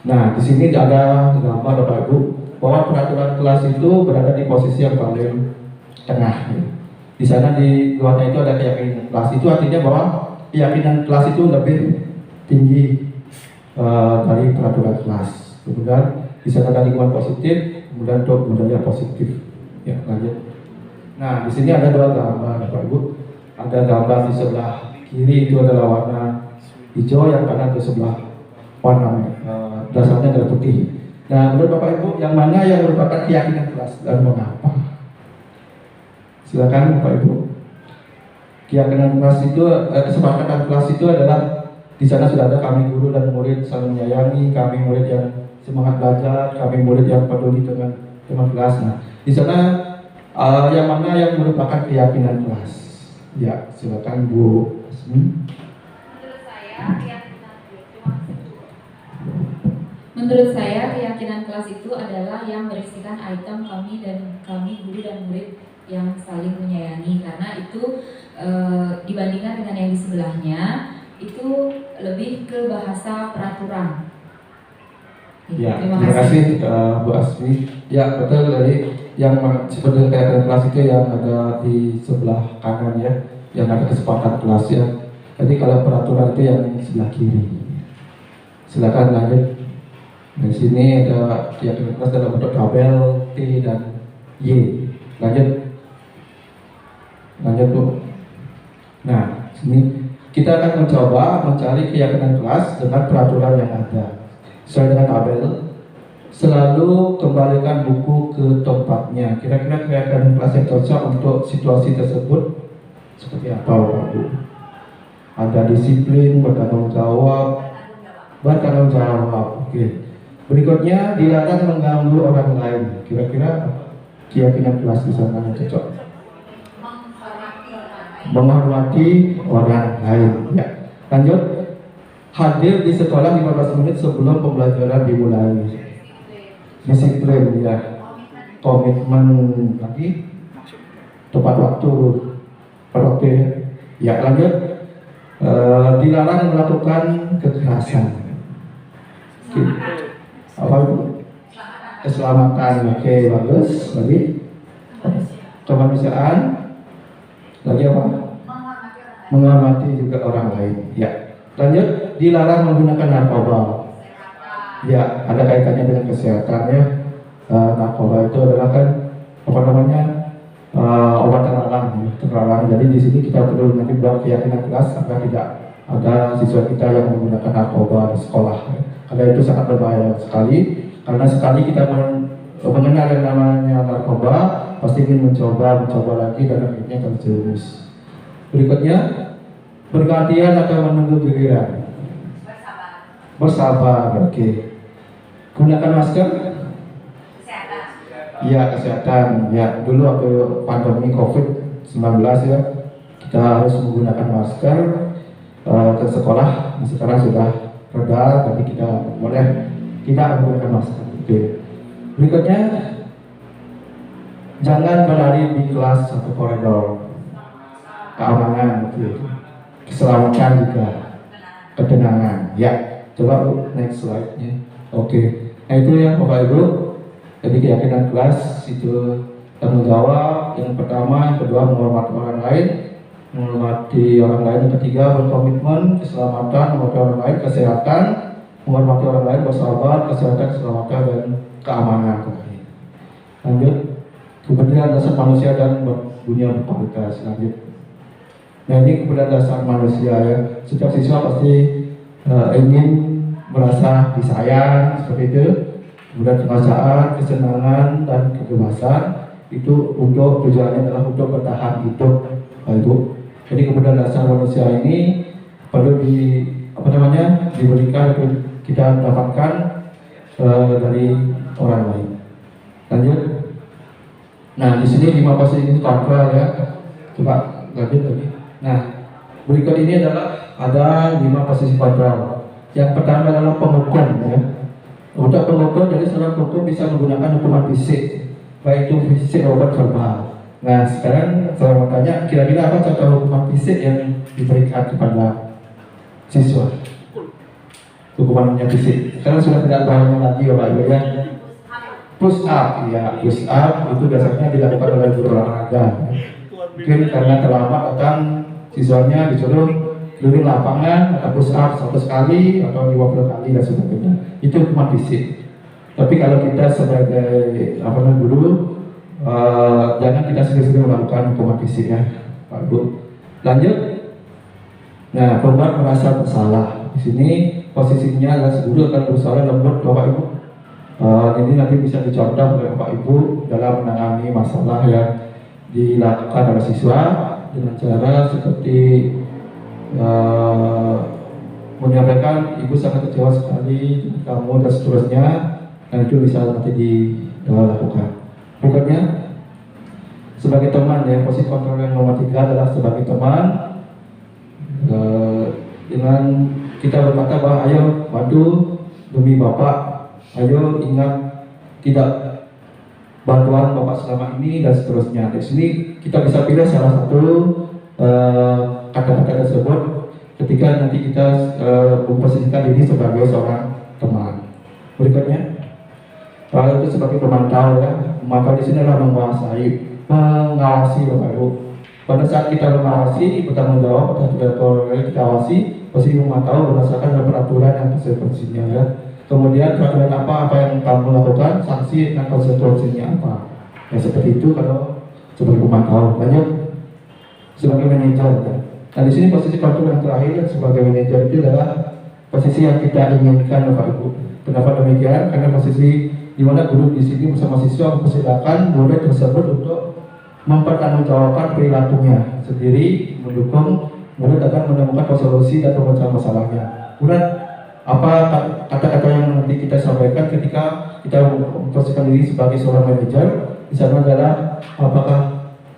Nah, di sini ada gambar Bapak Ibu bahwa peraturan kelas itu berada di posisi yang paling tengah. Di sana di luarnya itu ada keyakinan kelas. Itu artinya bahwa keyakinan kelas itu lebih tinggi dari peraturan kelas. Kemudian di sana ada lingkungan positif, kemudian untuk budaya positif. Ya, lanjut. Nah, di sini ada 2 gambar Bapak Ibu. Ada gambar di sebelah kiri itu adalah warna hijau, yang kanan di sebelah warna dasarnya adalah putih. Nah, menurut Bapak Ibu, yang mana yang merupakan keyakinan kelas dan mengapa? Silakan Bapak Ibu. Keyakinan kelas itu, kesepakatan kelas itu adalah di sana sudah ada kami guru dan murid saling menyayangi, kami murid yang semangat belajar, kami murid yang peduli dengan teman kelas. Nah, di sana Yang mana yang merupakan keyakinan kelas? Ya, silakan Bu Asmi. Menurut saya keyakinan kelas itu adalah yang berisikan item kami guru dan murid yang saling menyayangi, karena itu dibandingkan dengan yang di sebelahnya itu lebih ke bahasa peraturan. Ya, terima kasih Bu Asmi. Ya, betul, dari yang seperti keyakinan kelas itu yang ada di sebelah kanan ya, yang ada kesepakatan kelas ya. Jadi kalau peraturan itu yang sebelah kiri. Silakan lanjut. Di sini ada keyakinan kelas dalam bentuk tabel T dan Y. Lanjut Bu. Nah, sini kita akan mencoba mencari keyakinan kelas dengan peraturan yang ada. Sesuai dengan tabel, selalu kembalikan buku ke tempatnya. Kira-kira keyakinan kelas yang cocok untuk situasi tersebut seperti apa Bapak Bu? Ada disiplin, bertanggung jawab. Oke. Berikutnya, dilarang mengganggu orang lain. Kira-kira keyakinan kelas di sana yang cocok? Menghormati orang lain. Ya. Lanjut. Hadir di sekolah 15 menit sebelum pembelajaran dimulai. Disiplin ya. Komitmen lagi. Tepat waktu. Ya, lanjut. Dilarang melakukan kekerasan. Apa itu? Keselamatan. Oke, bagus. Lagi kemanusiaan. Lagi apa? Menghormati juga orang lain. Ya. Lanjut, dilarang menggunakan narkoba. Ya, ada kaitannya dengan kesehatan ya. Narkoba itu adalah kan obat terlarang. Jadi di sini kita perlu nanti buat keyakinan kelas agar tidak ada siswa kita yang menggunakan narkoba di sekolah. Karena itu sangat berbahaya sekali. Karena sekali kita mengenal yang namanya narkoba, pasti ingin mencoba lagi dan akhirnya terjerumus. Berikutnya, bergantian atau menunggu giliran. Bersabar. Oke. Gunakan masker. Iya, kesehatan. Ya, dulu waktu pandemi COVID-19 ya, kita harus menggunakan masker ke sekolah. Sekarang sudah reda, tapi kita boleh tidak menggunakan masker. Oke. Berikutnya, jangan berlari di kelas atau koridor. Keamanan, keselamatan juga, ketenangan. Ya, coba next slide-nya. Oke. Nah itu ya Bapak Ibu. Jadi keyakinan kelas itu tanggung jawab. Yang pertama, yang kedua menghormati orang lain, yang ketiga berkomitmen, keselamatan, menghormati orang lain, kesehatan, menghormati orang lain, bersahabat, kesehatan, keselamatan dan keamanan. Lanjut, kepentingan dasar manusia dan dunia berkualitas. Lanjut. Nah ini kepentingan dasar manusia ya. Setiap siswa pasti ingin merasa disayang seperti itu. Kemudian perasaan, kesenangan dan kebebasan itu untuk tujuannya adalah untuk bertahan hidup, Ibu. Jadi kemudian dasar manusia ini perlu diberikan kita dapatkan dari orang lain. Lanjut. Nah di sini 5 posisi ini kontrol ya. Coba lanjut lagi. Nah berikut ini adalah ada 5 posisi kontrol. Yang pertama adalah penghukum ya. Untuk penghukum, jadi seorang penghukum bisa menggunakan hukuman fisik, baik itu fisik maupun verbal. Nah sekarang saya mau tanya, kira-kira apa contoh hukuman fisik yang diberikan kepada siswa? Hukumannya fisik. Sekarang sudah tidak banyak lagi Bapak Ibu ya. Push up, ya push up itu biasanya dilakukan oleh guru olahraga. Mungkin karena terlambat datang, siswanya disuruh keliling lapangan atau push up 100 kali atau 50 kali dan sebagainya. Itu hukuman fisik. Tapi kalau kita sebagai guru, jangan kita sering-sering melakukan hukuman fisik ya, Pak Bu. Lanjut. Nah, pembuat merasa bersalah. Di sini posisinya adalah guru akan berusaha lembut Bapak Ibu. Ini nanti bisa dicontoh oleh Bapak Ibu dalam menangani masalah yang dilakukan oleh siswa dengan cara seperti menyampaikan ibu sangat kecewa sekali kamu dan seterusnya, dan itu bisa nanti dilakukan. Berikutnya sebagai teman ya. Posisi kontrol yang nomor 3 adalah sebagai teman. Dengan kita berkata bahwa ayo bantu demi Bapak, ayo ingat tidak bantuan Bapak selama ini dan seterusnya. Di sini kita bisa pilih salah satu kata-kata tersebut ketika nanti kita memposisikan diri sebagai seorang teman. Berikutnya, itu sebagai pemantau ya. Pemantau di sini adalah menguasai, mengawasi Bapak Ibu. Pada saat kita mengawasi, bertanggung jawab atas kita awasi, posisi memantau berdasarkan peraturan yang konsekuensinya ya. Kemudian peraturan apa yang kamu lakukan, sanksi dan konsekuensinya apa. Ya seperti itu kalau sebagai pemantau. Lanjut sebagai manajer. Ya. Nah di sini posisi kontrol yang terakhir sebagai manajer itu adalah posisi yang kita inginkan Bapak Ibu. Kenapa demikian? Karena posisi di mana guru di sini bersama siswa mempersilahkan murid tersebut untuk mempertanggungjawabkan perilakunya sendiri, mendukung murid akan menemukan solusi dan pemecahan masalahnya. Kemudian apa kata-kata yang nanti kita sampaikan ketika kita memposisikan diri sebagai seorang manajer di sana adalah apakah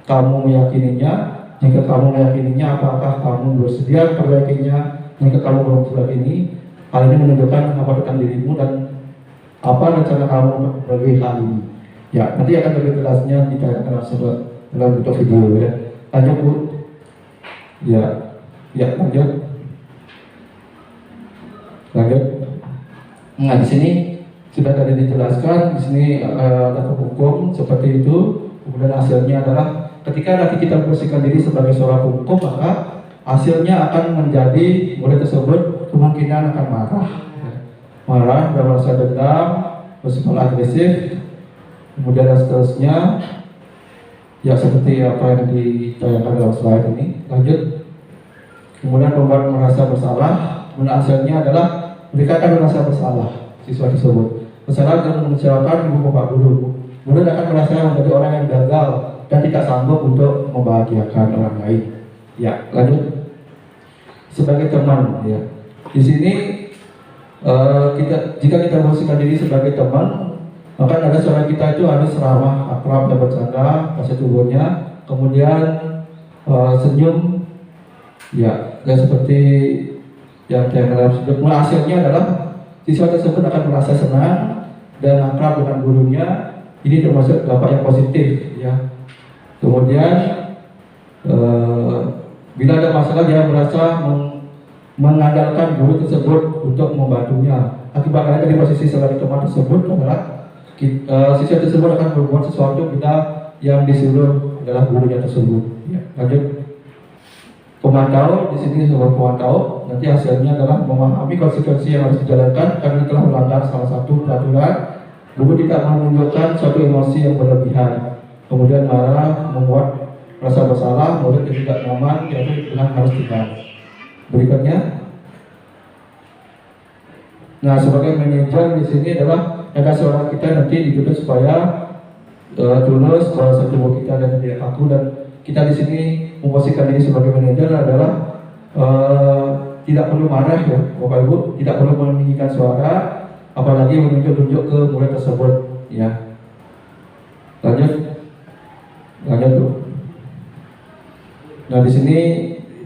kamu meyakininya? Jika kamu meyakininya, apakah kamu bersedia memperbaikinya? Jika kamu belum meyakini, hal ini menunjukkan apa tentang dirimu dan apa rencana kamu bagi hal ini. Ya, nanti akan lebih jelasnya kita akan dalam bentuk video ya. Lanjut Bu. Ya, lanjut. Nah di sini sudah tadi dijelaskan di sini ada hukum seperti itu. Kemudian hasilnya adalah ketika nanti kita memposisikan diri sebagai seorang hukum, maka hasilnya akan menjadi murid tersebut kemungkinan akan marah dan merasa dendam, bersifat agresif, kemudian dan seterusnya. Ya seperti apa yang ditayangkan dalam slide ini. Lanjut. Kemudian membuat merasa bersalah. Kemudian hasilnya adalah mereka akan merasa bersalah siswa tersebut. Bersalah dan mengecewakan ibu bapak guru. Murid akan merasa menjadi orang yang gagal dan tidak sanggup untuk membahagiakan orang lain. Ya, lanjut. Sebagai teman, ya. Di sini jika kita memposisikan diri sebagai teman, maka ada suara kita itu harus ramah, akrab dan bercanda, bahasa tubuhnya, kemudian senyum, ya seperti yang dalam sudut. Hasilnya adalah siswa tersebut akan merasa senang dan akrab dengan gurunya. Ini termasuk dampak yang positif, ya. Kemudian bila ada masalah dia merasa mengandalkan guru tersebut untuk membantunya. Akibatnya dari posisi sebagai teman tersebut adalah siswa tersebut akan berbuat sesuatu bila yang disuruh adalah gurunya tersebut. Ya, lanjut. Pemantau di sini sebagai pemantau nanti hasilnya adalah memahami konsekuensi yang harus dijalankan karena telah melanggar salah satu peraturan. Guru tidak menunjukkan suatu emosi yang berlebihan, kemudian marah, membuat rasa bersalah, murid tidak nyaman, yaitu dengan harus dibalas. Berikutnya, nah sebagai manajer di sini adalah ada seorang kita nanti dituntut supaya tulus bahwa tubuh kita dan tidak kaku, dan kita di sini memposisikan diri sebagai manajer adalah tidak perlu marah ya Bapak Ibu, tidak perlu meninggikan suara, apalagi menunjuk-nunjuk ke murid tersebut ya. Lanjut Bu. Nah di sini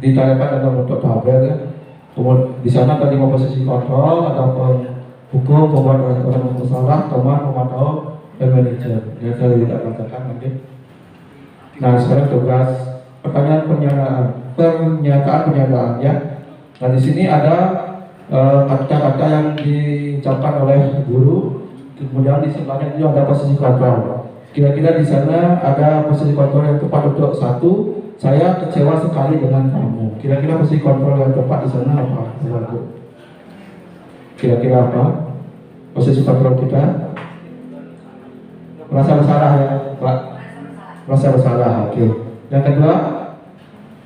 ditayangkan dalam bentuk tabel ya. Kemudian di sana tadi posisi kontrol, ada hukum, pembuat orang bersalah, teman, pemantau, dan manajer. Ya saya tidak bacakan nanti. Nah sekarang tugas pernyataan ya. Nah di sini ada kata-kata yang diucapkan oleh guru, kemudian di sebelahnya itu ada posisi kontrol. Kira-kira di sana ada posisi kontrol yang tepat untuk satu, saya kecewa sekali dengan kamu. Kira-kira posisi kontrol yang tepat di sana apa? Kira-kira apa? Posisi kontrol kita? Merasa bersalah ya, Pak? Merasa bersalah, oke. Yang kedua,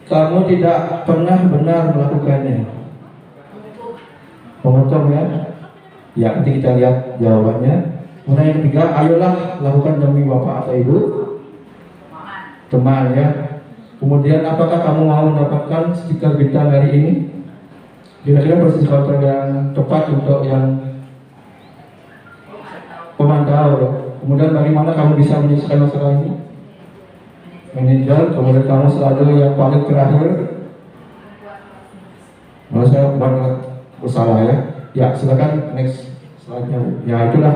kamu tidak pernah benar melakukannya. Mengutuk ya. Ya, nanti kita lihat jawabannya. Kemudian yang ketiga, ayolah lakukan demi bapak atau ibu. Teman ya. Kemudian apakah kamu mau mendapatkan stiker bintang hari ini? Kira-kira posisi kontrol yang tepat untuk yang pemantau. Kemudian bagaimana kamu bisa menyelesaikan masalah ini? manajer, kemudian kamu selalu yang paling terakhir. Kalau saya banyak bersalah ya. Ya, silakan next slide-nya. Ya, itulah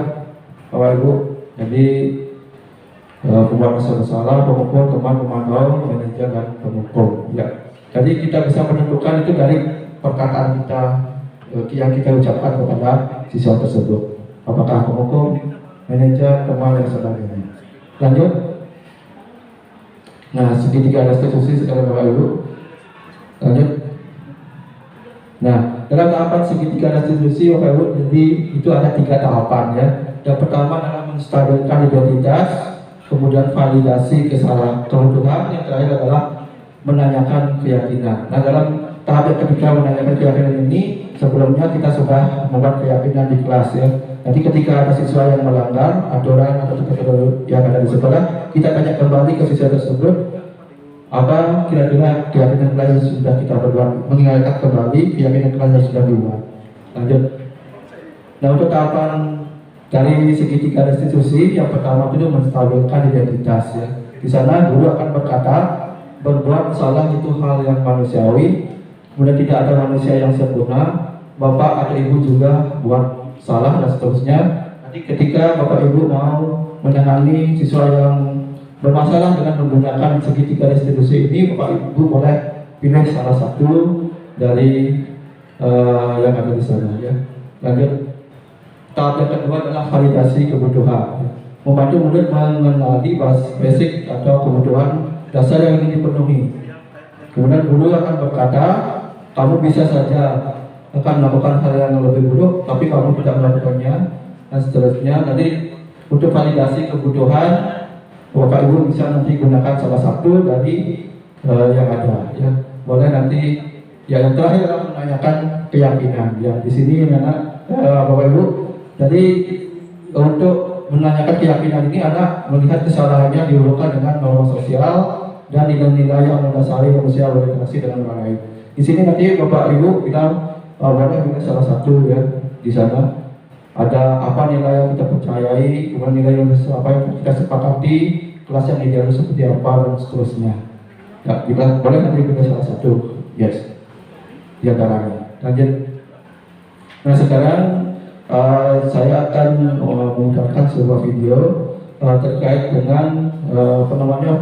Bapak Ibu. Jadi pembuat bersalah, pemukul, teman pemantau, manajer dan pemukul. Ya. Jadi kita bisa menentukan itu dari perkataan kita yang kita ucapkan kepada siswa tersebut. Apakah pemukul, manajer, teman dan sebagainya. Lanjut. Nah, segitiga restitusi sekarang Bapak Ibu. Lanjut. Nah, dalam tahapan segitiga restitusi Bapak Ibu, jadi itu ada 3 tahapan ya. Yang pertama adalah menstabilkan identitas, kemudian validasi kesalahan kebutuhan, yang terakhir adalah menanyakan keyakinan. Nah, dalam tahap yang ketiga menanyakan keyakinan ini, sebelumnya kita sudah membuat keyakinan di kelas ya. Nanti ketika ada siswa yang melanggar aturan atau tata yang ada di sekolah, kita tanya kembali ke siswa tersebut apa kira-kira keyakinan kelas yang sudah kita berbuat, mengingatkan kembali keyakinan kelas yang sudah dibuat. Lanjut. Nah, untuk tahapan dari segitiga restitusi, yang pertama itu menstabilkan identitas ya. Di sana guru akan berkata, berbuat salah itu hal yang manusiawi, kemudian tidak ada manusia yang sempurna, bapak atau ibu juga buat salah dan seterusnya. Nanti ketika bapak ibu mau menangani siswa yang bermasalah dengan menggunakan segitiga restitusi ini, bapak ibu boleh pilih salah satu dari yang ada di sana ya. Lanjut. Tahap yang kedua adalah validasi kebutuhan, membantu murid mengenali basic atau kebutuhan dasar yang ingin dipenuhi. Kemudian guru akan berkata, kamu bisa saja akan melakukan hal yang lebih buruk, tapi kamu tidak melakukannya, dan seterusnya. Nanti untuk validasi kebutuhan, bapak ibu bisa nanti gunakan salah satu dari yang ada. Ya, boleh nanti. Ya, yang terakhir adalah menanyakan keyakinan. Ya, di sini bapak ibu. Jadi untuk menanyakan keyakinan ini anak melihat kesalahannya dihubungkan dengan norma sosial dan nilai-nilai yang mendasari manusia berinteraksi dengan orang lain. Di sini nanti bapak ibu bilang boleh pilih salah satu ya. Di sana ada apa nilai yang kita percayai, kemudian nilai yang apa yang kita sepakati, kelas yang ideal seperti apa dan seterusnya. Ya, kita boleh nanti pilih salah satu. Yes. Di antaranya. Lanjut. Nah, sekarang saya akan menunjukkan sebuah video terkait dengan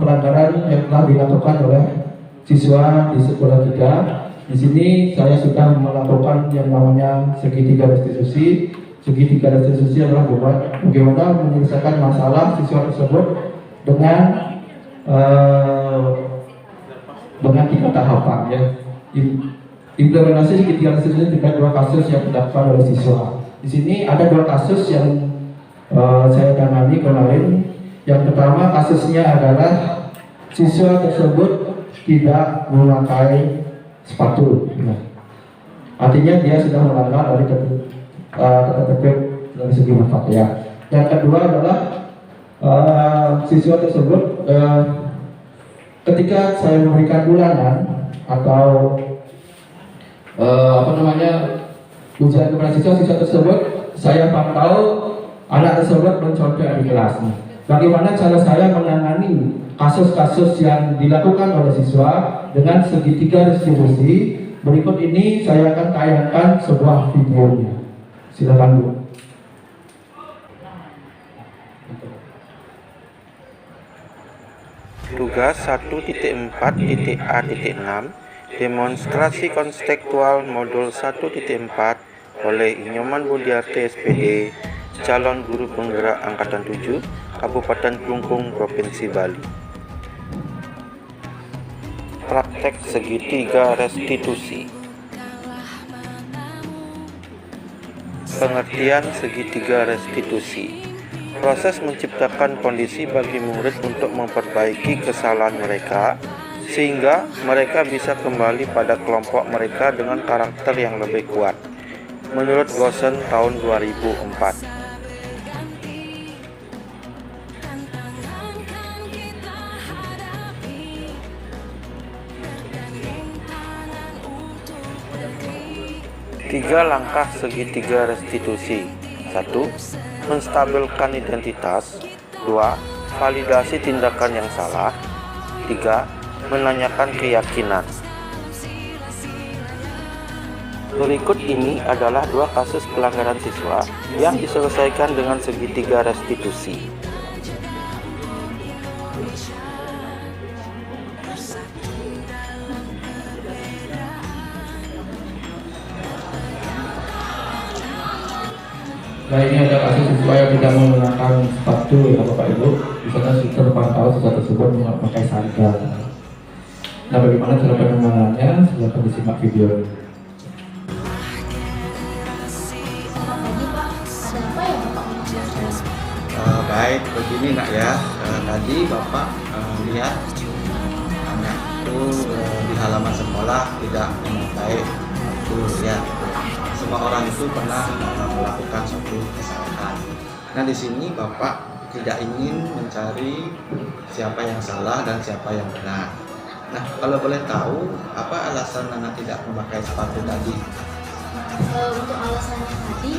pelanggaran yang telah dilakukan oleh siswa di sekolah kita. Di sini saya sudah melakukan yang namanya segitiga restitusi. Segitiga restitusi adalah bagaimana menyelesaikan masalah siswa tersebut dengan 3 tahapan ya. Implementasi segitiga restitusi terkait 2 kasus yang dilakukan oleh siswa. Di sini ada 2 kasus yang saya tangani kemarin. Yang pertama kasusnya adalah siswa tersebut tidak memakai sepatu. Nah, artinya dia sudah melanggar dari tertib dari segi berpakaian. Yang kedua adalah siswa tersebut ketika saya memberikan ulangan atau ujian kepada siswa tersebut, saya pantau anak tersebut mencontoh di kelas. Bagaimana cara saya menangani kasus-kasus yang dilakukan oleh siswa dengan segitiga restitusi? Berikut ini saya akan tayangkan sebuah videonya. Silakan Bu. Tugas 1.4.A.6 Demonstrasi konstekstual modul 1.4 oleh Inyoman Budiarti SPD, calon guru penggerak angkatan 7, Kabupaten Klungkung, Provinsi Bali. Praktek segitiga restitusi. Pengertian segitiga restitusi. Proses menciptakan kondisi bagi murid untuk memperbaiki kesalahan mereka sehingga mereka bisa kembali pada kelompok mereka dengan karakter yang lebih kuat. Menurut Gosen tahun 2004. Tiga langkah segitiga restitusi. 1. Menstabilkan identitas. 2. Validasi tindakan yang salah. 3. Menanyakan keyakinan. Berikut ini adalah 2 kasus pelanggaran siswa yang diselesaikan dengan segitiga restitusi. Nah, ini ada kasus siswa yang tidak menggunakan sepatu ya Bapak Ibu. Di sana sudah terpantau siswa tersebut memakai sandal. Nah, bagaimana cara penanganannya? Silakan disimak video ini. Baik, begini nak ya. Tadi Bapak lihat anak itu di halaman sekolah tidak memakai sepatu ya. Semua orang itu pernah melakukan suatu kesalahan. Nah, di sini Bapak tidak ingin mencari siapa yang salah dan siapa yang benar. Nah, kalau boleh tahu apa alasan anak tidak memakai sepatu tadi? Untuk alasannya tadi,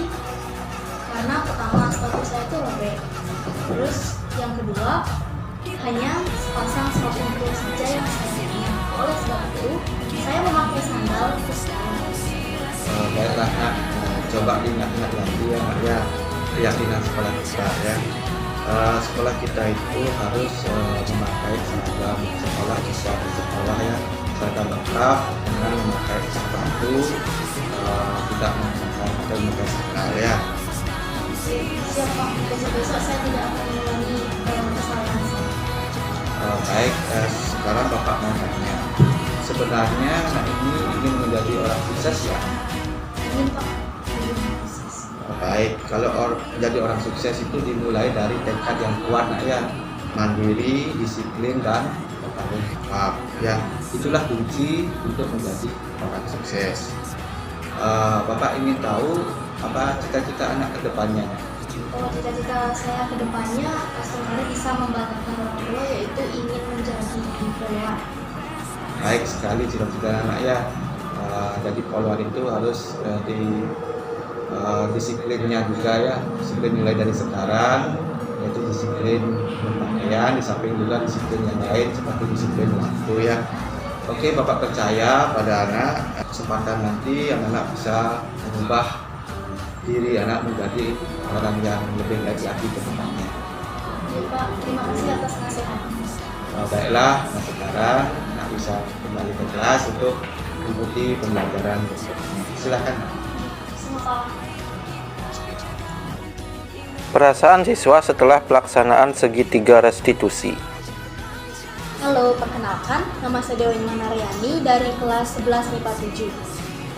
karena pertama sepatu saya itu robek. Terus yang kedua, hanya sepasang sepatu boot saja yang saya punya. Oleh sebab itu, saya memakai sandal ke sekolah. Baiklah nak, coba diingat-ingat lagi ya nak ya, keyakinan sekolah kita ya. Sekolah kita itu harus memakai seragam sekolah siswa di sekolah ya, seragam lengkap dengan memakai sepatu, tidak memakai sandal ya. Siap Pak, besok-besok saya tidak akan mengulangi kesalahan saya. Baik, sekarang Bapak mau tanya, sebenarnya anak ini ingin menjadi orang sukses ya? Ingin Pak, ingin sukses. Baik, kalau jadi orang sukses itu dimulai dari tekad yang kuat nak ya, mandiri, disiplin dan bertanggung jawab ya. Itulah kunci untuk menjadi orang sukses. Bapak ingin tahu apa cita-cita anak kedepannya? Kalau cita-cita saya ke depannya, sebenarnya bisa membanggakan orang tua, yaitu ingin menjadi follower. Baik sekali cita-cita anak ya. Jadi follower itu harus disiplinnya juga ya. Disiplin mulai dari sekarang, yaitu disiplin berpakaian, di samping juga disiplin yang lain seperti disiplin waktu ya. Oke, Bapak percaya pada anak, kesempatan nanti anak bisa mengubah diri anak menjadi orang yang lebih baik lagi ke depannya. Ya Pak, terima kasih atas nasihatnya. Baiklah, nah sekarang anak bisa kembali ke kelas untuk mengikuti pembelajaran berikutnya. Silakan. Sama Pak. Perasaan siswa setelah pelaksanaan segitiga restitusi. Halo, perkenalkan, nama saya Dewi Manariani dari kelas 11 MIPA 7.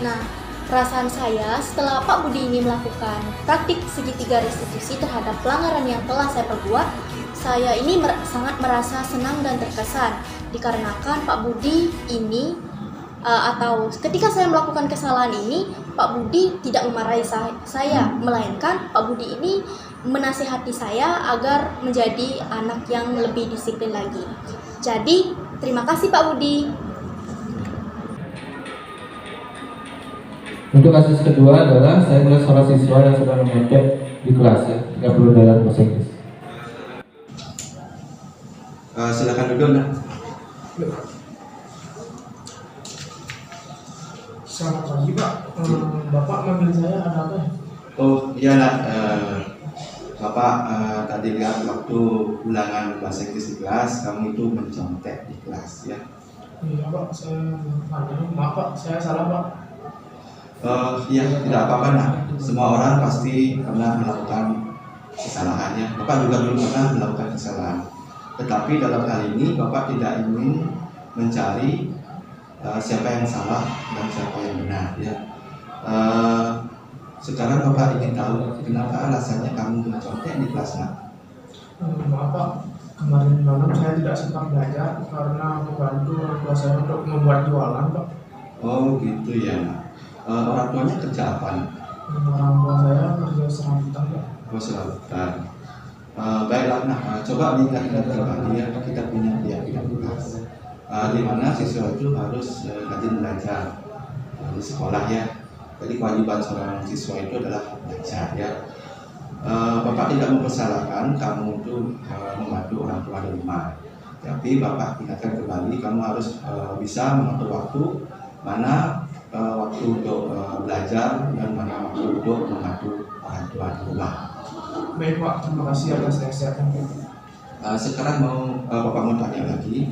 Nah, perasaan saya setelah Pak Budi ini melakukan praktik segitiga restitusi terhadap pelanggaran yang telah saya perbuat, saya ini sangat merasa senang dan terkesan dikarenakan Pak Budi ini atau ketika saya melakukan kesalahan ini, Pak Budi tidak memarahi saya, melainkan Pak Budi ini menasihati saya agar menjadi anak yang lebih disiplin lagi. Jadi, terima kasih Pak Budi. Untuk kasus kedua adalah saya melihat seorang siswa yang sedang menyontek di kelas ya, 30 dalam bahasa Inggris. Silakan duduk nak. Selamat pagi Pak, Bapak manggil saya ada apa? Oh iya nak, Bapak tadi lihat waktu ulangan bahasa Inggris di kelas, kamu itu mencontek di kelas ya. Iya Pak, saya maaf Pak, saya salah Pak. Iya, tidak apa-apa nak. Semua orang pasti pernah melakukan kesalahannya. Bapak juga dulu pernah melakukan kesalahan. Tetapi dalam hal ini Bapak tidak ingin mencari siapa yang salah dan siapa yang benar ya. Sekarang Bapak ingin tahu kenapa alasannya kamu mencontek di kelas nak? Maaf Pak, kemarin malam saya tidak sempat belajar karena membantu orang tua saya untuk membuat jualan Pak. Oh gitu ya nak. Orang tuanya kerja apa nak? Orang tua saya kerja serabutan Pak. Oh serabutan. Baiklah nak, coba diingat-ingat kembali ya, kita punya keyakinan kelas. Di mana siswa itu harus rajin belajar di sekolah ya. Jadi kewajiban seorang siswa itu adalah belajar ya. Bapak tidak mempersalahkan kamu itu membantu orang tua di rumah. Tapi Bapak ingatkan kembali, kamu harus bisa mengatur waktu, mana waktu untuk belajar dan mana waktu untuk membantu orang tua di rumah. Baik Pak, terima kasih atas nasihatnya. Sekarang Bapak mau tanya lagi,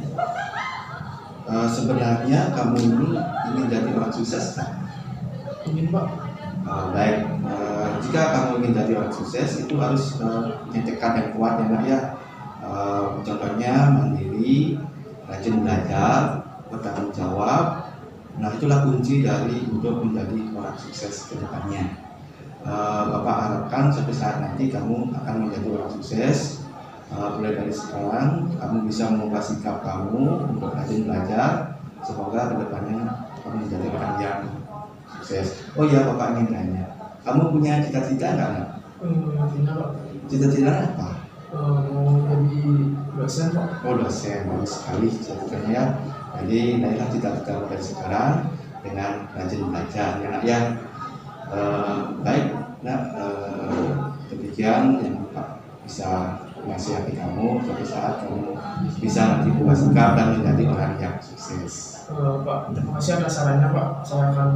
sebenarnya kamu ini ingin jadi orang sukses kan? Ingin Pak. Baik, jika kamu ingin jadi orang sukses itu harus punya tekad yang kuat ya Nak ya. Contohnya mandiri, rajin belajar, bertanggung jawab. Nah itulah kunci dari untuk menjadi orang sukses ke depannya. Bapak harapkan suatu saat nanti kamu akan menjadi orang sukses. Mulai dari sekarang kamu bisa mengubah sikap kamu untuk rajin belajar. Semoga ke depannya kamu menjadi orang yang sukses. Oh iya, Bapak ingin tanya, kamu punya cita-cita nggak Nak? Tidak Pak. Cita-cita apa? Mau jadi dosen Pak. Oh dosen, bagus sekali cita-citanya ya. Jadi naiklah cita-cita dari sekarang dengan rajin belajar ya Nak ya. Baik Nak, demikian yang Pak bisa menasihati kamu suatu saat kamu bisa nanti berubah sikap dan menjadi orang yang sukses. Pak, terima kasih atas sarannya Pak. Saya akan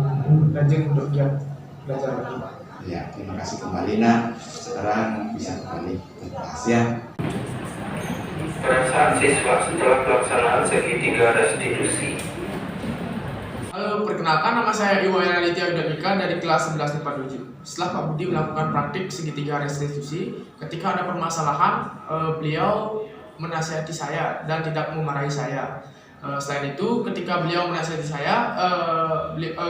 rajin untuk giat belajar lagi Pak. Ya, terima kasih kembali Nak. Sekarang bisa kembali ke kelas ya. Perasaan siswa setelah pelaksanaan segitiga restitusi. Halo, perkenalkan nama saya Iwayan Aditya Udamika dari kelas 11 IPA 7. Setelah Pak Budi melakukan praktik segitiga restitusi, ketika ada permasalahan, beliau menasihati saya dan tidak memarahi saya. Selain itu, ketika beliau menasihati saya,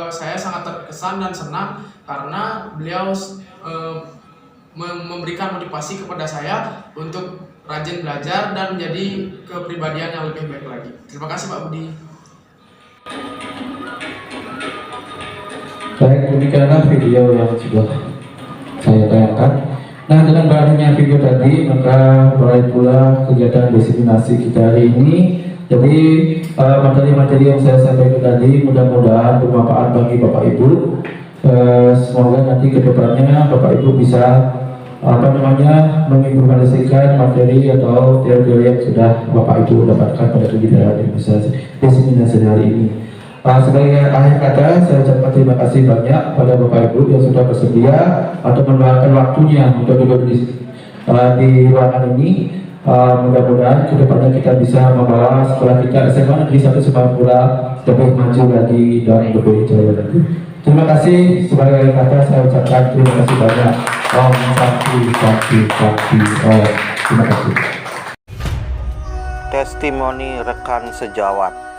saya sangat terkesan dan senang karena beliau memberikan motivasi kepada saya untuk rajin belajar dan menjadi kepribadian yang lebih baik lagi. Terima kasih Pak Budi. Baik, demikianlah video yang sudah saya tayangkan. Nah, dengan berakhirnya video tadi, maka mulai pula kegiatan diseminasi kita hari ini. Jadi, materi-materi yang saya sampaikan tadi mudah-mudahan bermanfaat bagi Bapak Ibu. Semoga nanti ke depannya Bapak Ibu bisa mengimplementasikan materi atau teori-teori yang sudah Bapak Ibu dapatkan pada kegiatan diseminasi hari ini. Sebagai akhir kata, saya ucapkan terima kasih banyak pada Bapak Ibu yang sudah bersedia atau meluangkan waktunya untuk duduk di ruangan ini. Mudah-mudahan kedepannya kita bisa membawa sekolah kita SMA Negeri 1 Semarang lebih maju lagi dan lebih jaya lagi. Terima kasih. Sebagai akhir kata, saya ucapkan terima kasih banyak. Om Santi Santi Santi Om. Terima kasih. Testimoni rekan sejawat.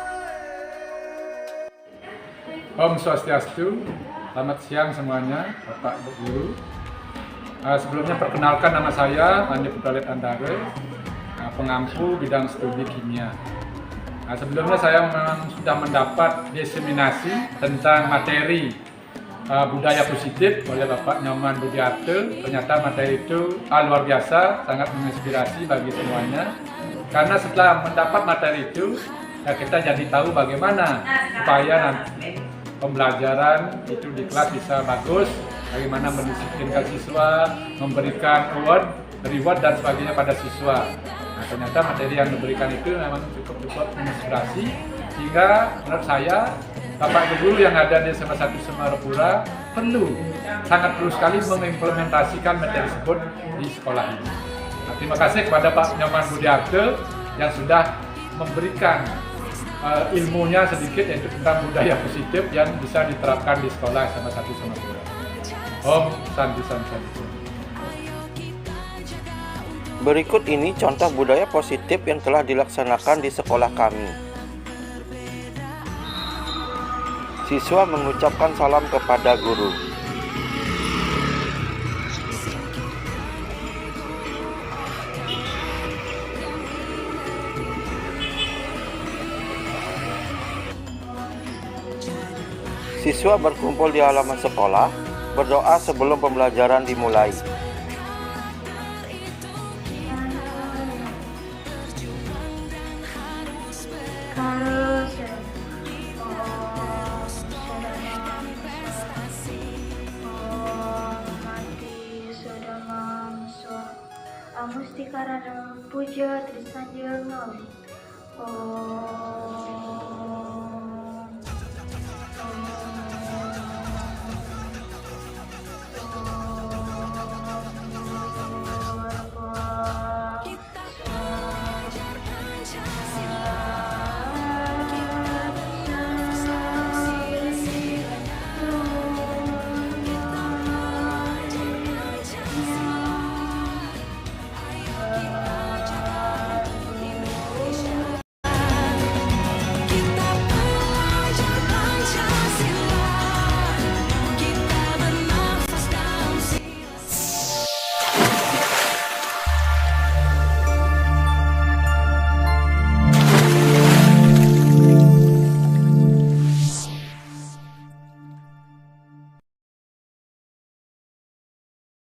Om Swastiastu, selamat siang semuanya, Bapak Ibu Guru. Sebelumnya perkenalkan nama saya Andi Putralit Andare, pengampu bidang studi kimia. Sebelumnya saya memang sudah mendapat diseminasi tentang materi budaya positif oleh Bapak Nyoman Budiarto. Ternyata materi itu luar biasa, sangat menginspirasi bagi semuanya. Karena setelah mendapat materi itu, ya kita jadi tahu bagaimana supaya nanti pembelajaran itu di kelas bisa bagus, bagaimana mendisiplinkan siswa, memberikan reward dan sebagainya pada siswa. Nah, ternyata materi yang diberikan itu memang cukup menginspirasi, sehingga menurut saya Bapak Ibu Guru yang ada di SMA 1 Semarang sangat perlu sekali mengimplementasikan materi tersebut di sekolah ini. Nah, terima kasih kepada Pak Nyoman Budiarto yang sudah memberikan ilmunya sedikit yaitu tentang budaya positif yang bisa diterapkan di sekolah SMA 1 Semarang. Om Santi Santi. Berikut ini contoh budaya positif yang telah dilaksanakan di sekolah kami. Siswa mengucapkan salam kepada guru. Siswa berkumpul di halaman sekolah, berdoa sebelum pembelajaran dimulai. Mustika Rana Puja Trisanjaya Ngawi